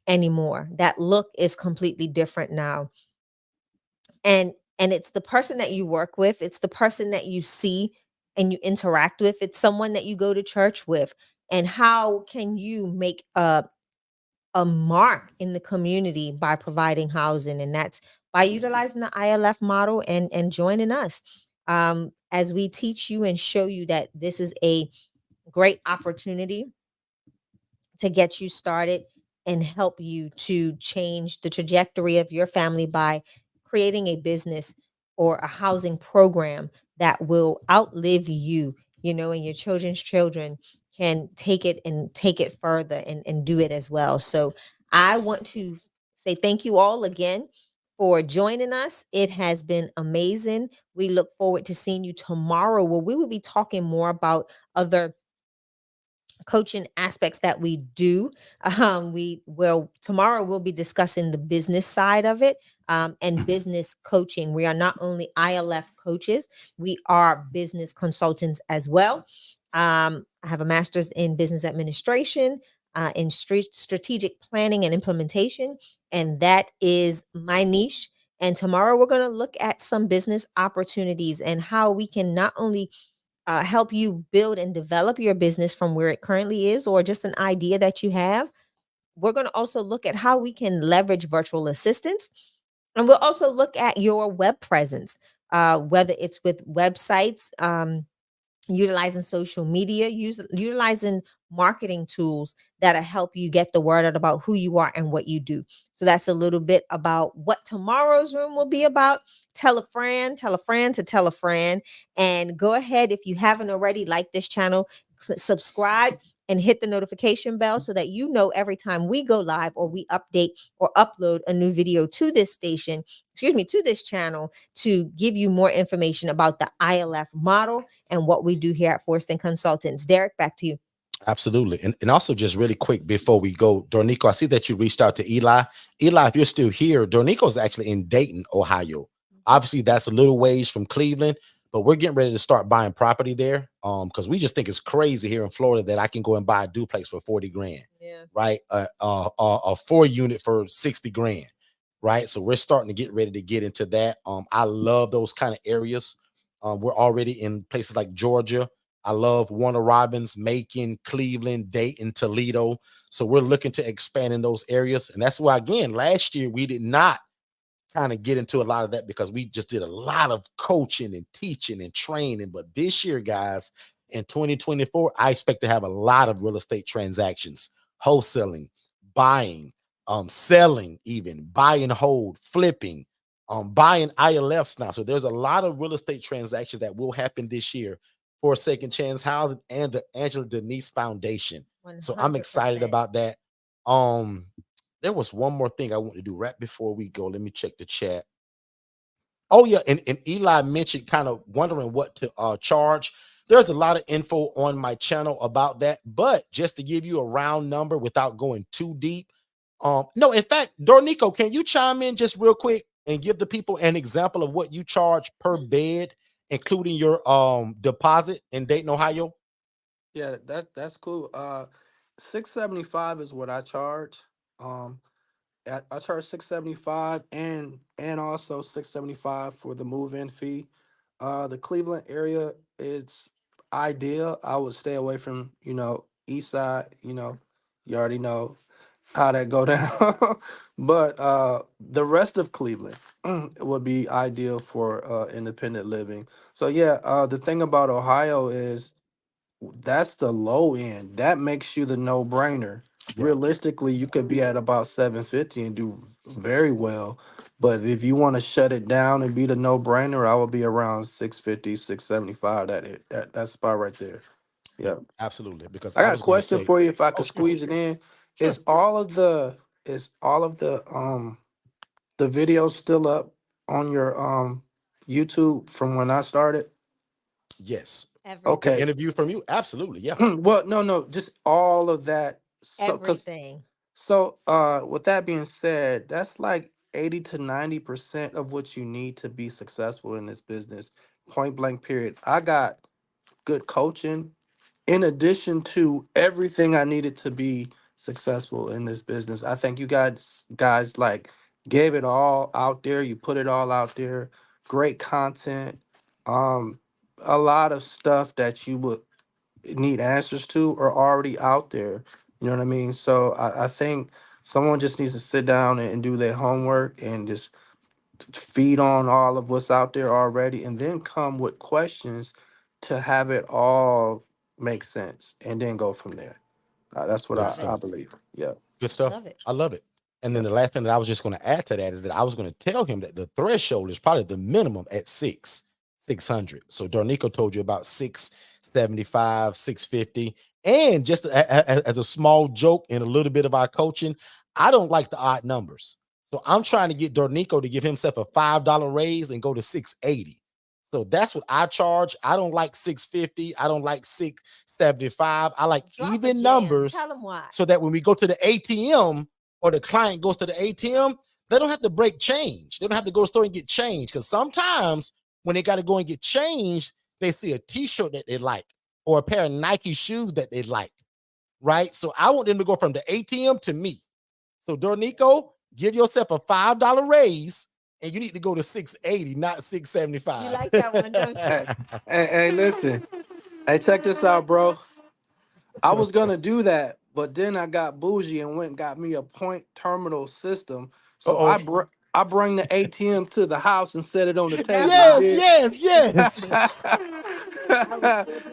anymore. That look is completely different now. And it's the person that you work with. It's the person that you see and you interact with. It's someone that you go to church with. And how can you make a mark in the community by providing housing? And that's by utilizing the ILF model and joining us as we teach you and show you that this is a great opportunity to get you started and help you to change the trajectory of your family by creating a business or a housing program that will outlive you, and your children's children can take it further and do it as well. So I want to say thank you all again for joining us. It has been amazing. We look forward to seeing you tomorrow, where we will be talking more about other coaching aspects that we do. Tomorrow we'll be discussing the business side of it and business coaching. We are not only ILF coaches, we are business consultants as well. I have a master's in business administration, in strategic planning and implementation, and that is my niche. And tomorrow we're going to look at some business opportunities and how we can not only help you build and develop your business from where it currently is, or just an idea that you have. We're going to also look at how we can leverage virtual assistants. And we'll also look at your web presence, whether it's with websites, utilizing social media, utilizing marketing tools that'll help you get the word out about who you are and what you do. So that's a little bit about what tomorrow's room will be about. Tell a friend, tell a friend to tell a friend, and go ahead, if you haven't already, like this channel, subscribe and hit the notification bell so that you know every time we go live or we update or upload a new video to this station, to this channel, to give you more information about the ILF model and what we do here at Forston Consultants. Derek, back to you. Absolutely. And also just really quick before we go, Dornico, I see that you reached out to Eli. Eli, if you're still here, Dornico's actually in Dayton, Ohio. Obviously, that's a little ways from Cleveland, but we're getting ready to start buying property there. Because we just think it's crazy here in Florida that I can go and buy a duplex for 40 grand. Yeah. Right? A 4-unit for 60 grand. Right. So we're starting to get ready to get into that. I love those kind of areas. We're already in places like Georgia. I love Warner Robins, Macon, Cleveland, Dayton, Toledo. So we're looking to expand in those areas. And that's why, again, last year we did not kind of get into a lot of that because we just did a lot of coaching and teaching and training. But this year, guys, in 2024, I expect to have a lot of real estate transactions, wholesaling, buying, selling, even buy and hold, flipping, buying ILFs now. So there's a lot of real estate transactions that will happen this year for Second Chance Housing and the Angela Denise Foundation. 100%. So I'm excited about that. There was one more thing I want to do right before we go. Let me check the chat. Oh yeah, and Eli mentioned kind of wondering what to charge. There's a lot of info on my channel about that, but just to give you a round number without going too deep. No, in fact, Dornico, can you chime in just real quick and give the people an example of what you charge per bed, including your deposit in Dayton, Ohio? Yeah, that's cool. $675 is what I charge. I charge $675 and also $675 for the move-in fee. The Cleveland area is ideal. I would stay away from, east side, you already know how that go down. But the rest of Cleveland would be ideal for independent living. So yeah, the thing about Ohio is that's the low end. That makes you the no-brainer. Yeah. Realistically, you could be at about 750 and do very well. But if you want to shut it down and be the no-brainer, I would be around 650, 675. That spot right there. Yeah. Absolutely. Because I I got a was going to question say, for you if I oh, could sure, squeeze it in. sure. Is all of the videos still up on your YouTube from when I started? Yes. Everything. The Okay. interview from you? Absolutely. Yeah. Well, no, just all of that. So, cause Everything. with that being said, that's like 80 to 90% of what you need to be successful in this business. Point blank period. I got good coaching in addition to everything I needed to be successful in this business. I think you guys like gave it all out there. You put it all out there. Great content. Um, a lot of stuff that you would need answers to are already out there. You know what I mean? So I think someone just needs to sit down and do their homework and just feed on all of what's out there already and then come with questions to have it all make sense and then go from there. That's what Good I stuff. believe. Yeah. Good stuff. Love it. I love it. And then Yeah. the last thing that I was just going to add to that is that I was going to tell him that the threshold is probably the minimum at 600. So Dornico told you about 675, 650. And just as a small joke and a little bit of our coaching, I don't like the odd numbers. So I'm trying to get Dornico to give himself a $5 raise and go to 680. So that's what I charge. I don't like 650. I don't like 675. I like Drop a even gem. numbers Tell them why. so that when we go to the ATM or the client goes to the ATM, they don't have to break change. They don't have to go to the store and get change. Because sometimes when they got to go and get changed, they see a t-shirt that they like or a pair of Nike shoes that they like, right? So I want them to go from the ATM to me. So Dornico, give yourself a $5 raise and you need to go to 680, not 675. You like that one, don't you? Hey, listen. Hey, check this out, bro. I was gonna do that, but then I got bougie and went and got me a point terminal system. So Uh-oh. I bring the ATM to the house and set it on the table. Yes.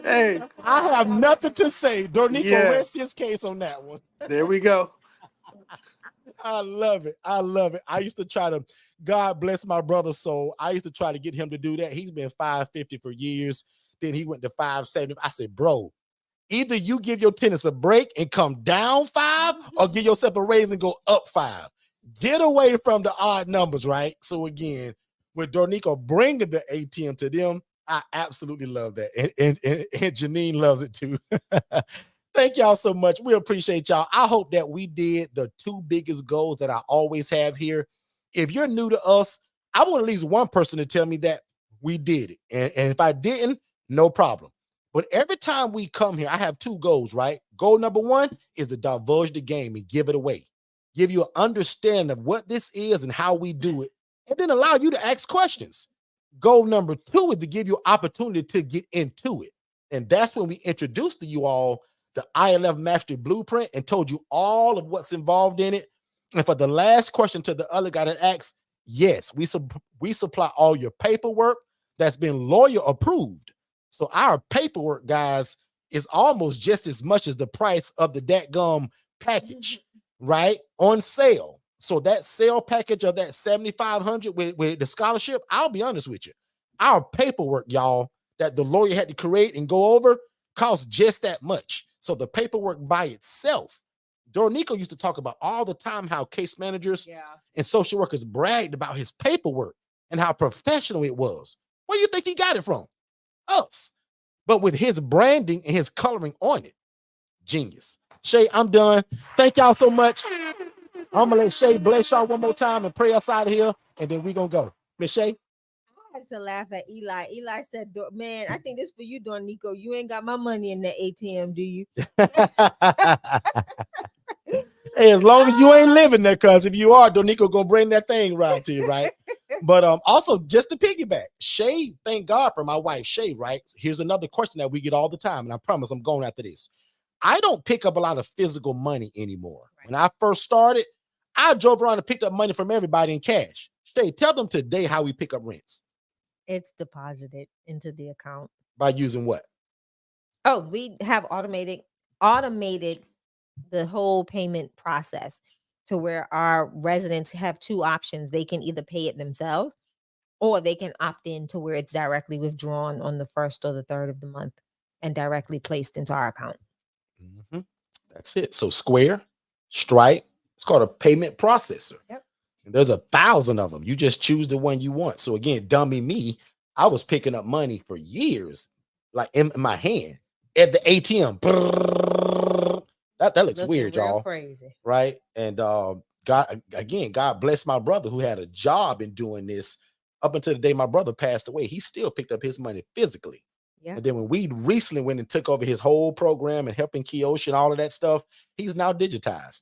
Hey, I have nothing to say. Dornico Yeah. rest his case on that one. there we go. I love it. I used to try to, God bless my brother's soul. I used to try to get him to do that. He's been 550 for years. Then he went to 570. I said, bro, either you give your tenants a break and come down 5 or give yourself a raise and go up 5. Get away from the odd numbers, right? So again, with Dornico bringing the ATM to them, I absolutely love that. And Janine loves it too. Thank y'all so much. We appreciate y'all. I hope that we did the 2 biggest goals that I always have here. If you're new to us, I want at least one person to tell me that we did it. And if I didn't, no problem. But every time we come here, I have 2 goals, right? Goal number 1 is to divulge the game and give it away. Give you an understanding of what this is and how we do it, and then allow you to ask questions. Goal number 2 is to give you an opportunity to get into it. And that's when we introduced to you all the ILF Mastery Blueprint and told you all of what's involved in it. And for the last question to the other guy that asked, yes, we supply all your paperwork that's been lawyer approved. So our paperwork, guys, is almost just as much as the price of the dadgum package, right? On sale. So that sale package of that $7,500 with the scholarship, I'll be honest with you, our paperwork, y'all, that the lawyer had to create and go over costs just that much. So the paperwork by itself, Dornico used to talk about all the time how case managers and social workers bragged about his paperwork and how professional it was. Where do you think he got it from? Us. But with his branding and his coloring on it, genius. Shay, I'm done. Thank y'all so much. I'm gonna let Shay bless y'all one more time and pray us out of here, and then we're gonna go. Miss Shay. I had to laugh at Eli. Eli said, man, I think this for you, Dornico. You ain't got my money in the ATM, do you? Hey, as long as you ain't living there, cuz if you are, Dornico gonna bring that thing around to you, right? But also just to piggyback, Shay, thank God for my wife, Shay, right? Here's another question that we get all the time, and I promise I'm going after this. I don't pick up a lot of physical money anymore. When I first started, I drove around and picked up money from everybody in cash. Shay, tell them today how we pick up rents. It's deposited into the account. By using what? Oh, we have automated the whole payment process to where our residents have 2 options. They can either pay it themselves or they can opt in to where it's directly withdrawn on the 1st or the 3rd of the month and directly placed into our account. Mm-hmm. That's it. So Square, Stripe, it's called a payment processor. Yep. And there's 1,000 of them. You just choose the one you want. So again, dummy me, I was picking up money for years, like in my hand at the ATM. That looks weird, y'all. Crazy, right? And God bless my brother who had a job in doing this up until the day my brother passed away. He still picked up his money physically. Yeah. And then when we recently went and took over his whole program and helping Kiosha and all of that stuff, he's now digitized.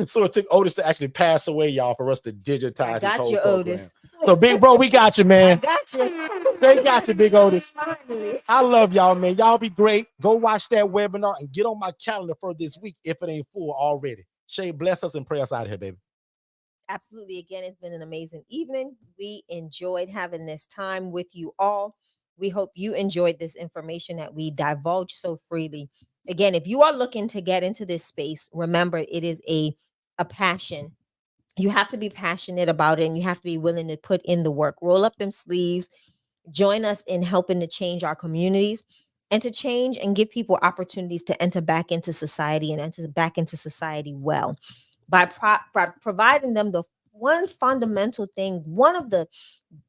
So it took Otis to actually pass away, y'all, for us to digitize his whole program. Otis. So big bro, we got you, man. I got you. They got you, big Otis. Finally. I love y'all, man. Y'all be great. Go watch that webinar and get on my calendar for this week if it ain't full already. Shay, bless us and pray us out of here, baby. Absolutely. Again, it's been an amazing evening. We enjoyed having this time with you all. We hope you enjoyed this information that we divulged so freely. Again, if you are looking to get into this space, remember it is a passion. You have to be passionate about it and you have to be willing to put in the work. Roll up them sleeves. Join us in helping to change our communities and to change and give people opportunities to enter back into society and enter back into society well by providing them the one fundamental thing, one of the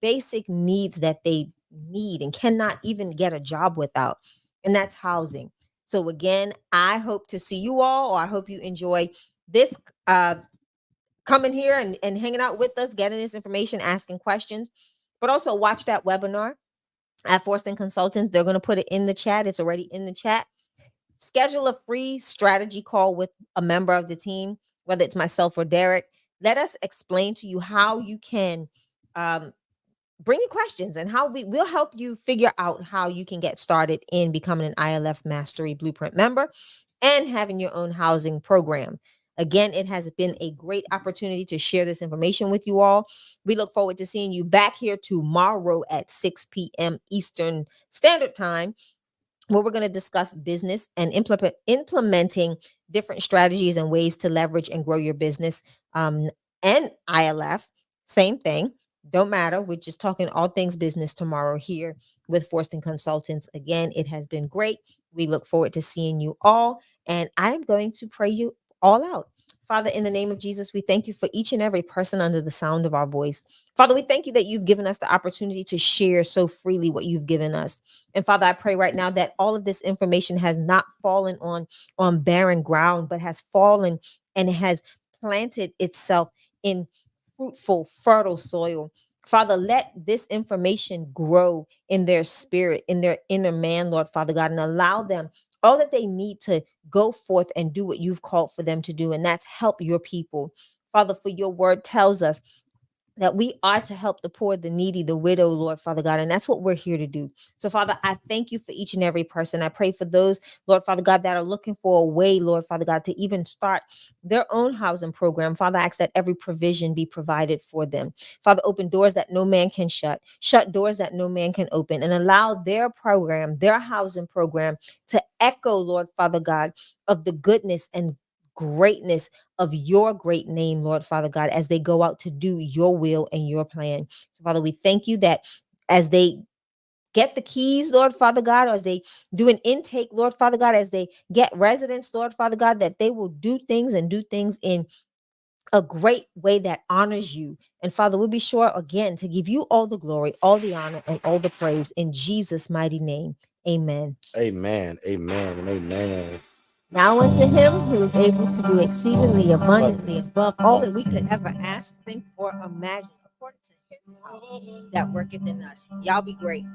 basic needs that they need and cannot even get a job without, and that's housing. So again, I hope to see you all, or I hope you enjoy this coming here and hanging out with us, getting this information, asking questions, but also watch that webinar at Forston Consultants. They're going to put it in the chat. It's already in the chat. Schedule a free strategy call with a member of the team, whether it's myself or Derek. Let us explain to you how you can bring your questions and how we'll help you figure out how you can get started in becoming an ILF Mastery Blueprint member and having your own housing program. Again, it has been a great opportunity to share this information with you all. We look forward to seeing you back here tomorrow at 6 p.m. Eastern Standard Time, where we're going to discuss business and implementing different strategies and ways to leverage and grow your business. And ILF, same thing. Don't matter. We're just talking all things business tomorrow here with Forston Consultants. Again, it has been great. We look forward to seeing you all. And I am going to pray you all out. Father, in the name of Jesus, we thank you for each and every person under the sound of our voice. Father, we thank you that you've given us the opportunity to share so freely what you've given us. And Father, I pray right now that all of this information has not fallen on barren ground, but has fallen and has planted itself in fruitful, fertile soil. Father, let this information grow in their spirit, in their inner man, Lord Father God, and allow them all that they need to go forth and do what you've called for them to do, and that's help your people. Father, for your word tells us that we are to help the poor, the needy, the widow, Lord Father God. And that's what we're here to do. So, Father, I thank you for each and every person. I pray for those, Lord Father God, that are looking for a way, Lord Father God, to even start their own housing program. Father, I ask that every provision be provided for them. Father, open doors that no man can shut doors that no man can open, and allow their program, their housing program, to echo, Lord Father God, of the goodness and greatness of your great name, Lord Father God, as they go out to do your will and your plan. So, Father, we thank you that as they get the keys, Lord Father God, or as they do an intake, Lord Father God, as they get residents, Lord Father God, that they will do things and do things in a great way that honors you. And Father, we'll be sure again to give you all the glory, all the honor, and all the praise in Jesus' mighty name. Amen. Amen. Amen. And amen. Now unto him who is able to do exceedingly abundantly above all that we could ever ask, think, or imagine, according to his power that worketh in us. Y'all be great.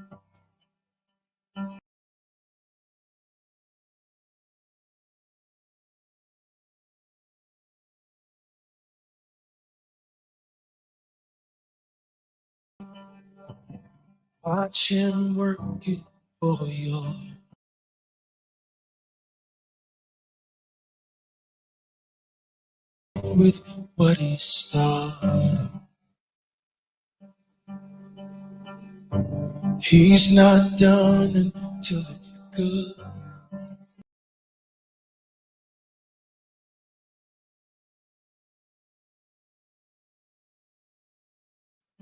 Watch him work it for you. With what he started, he's not done until it's good.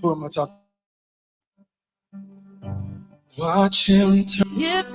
Who am I talking? Watch him turn.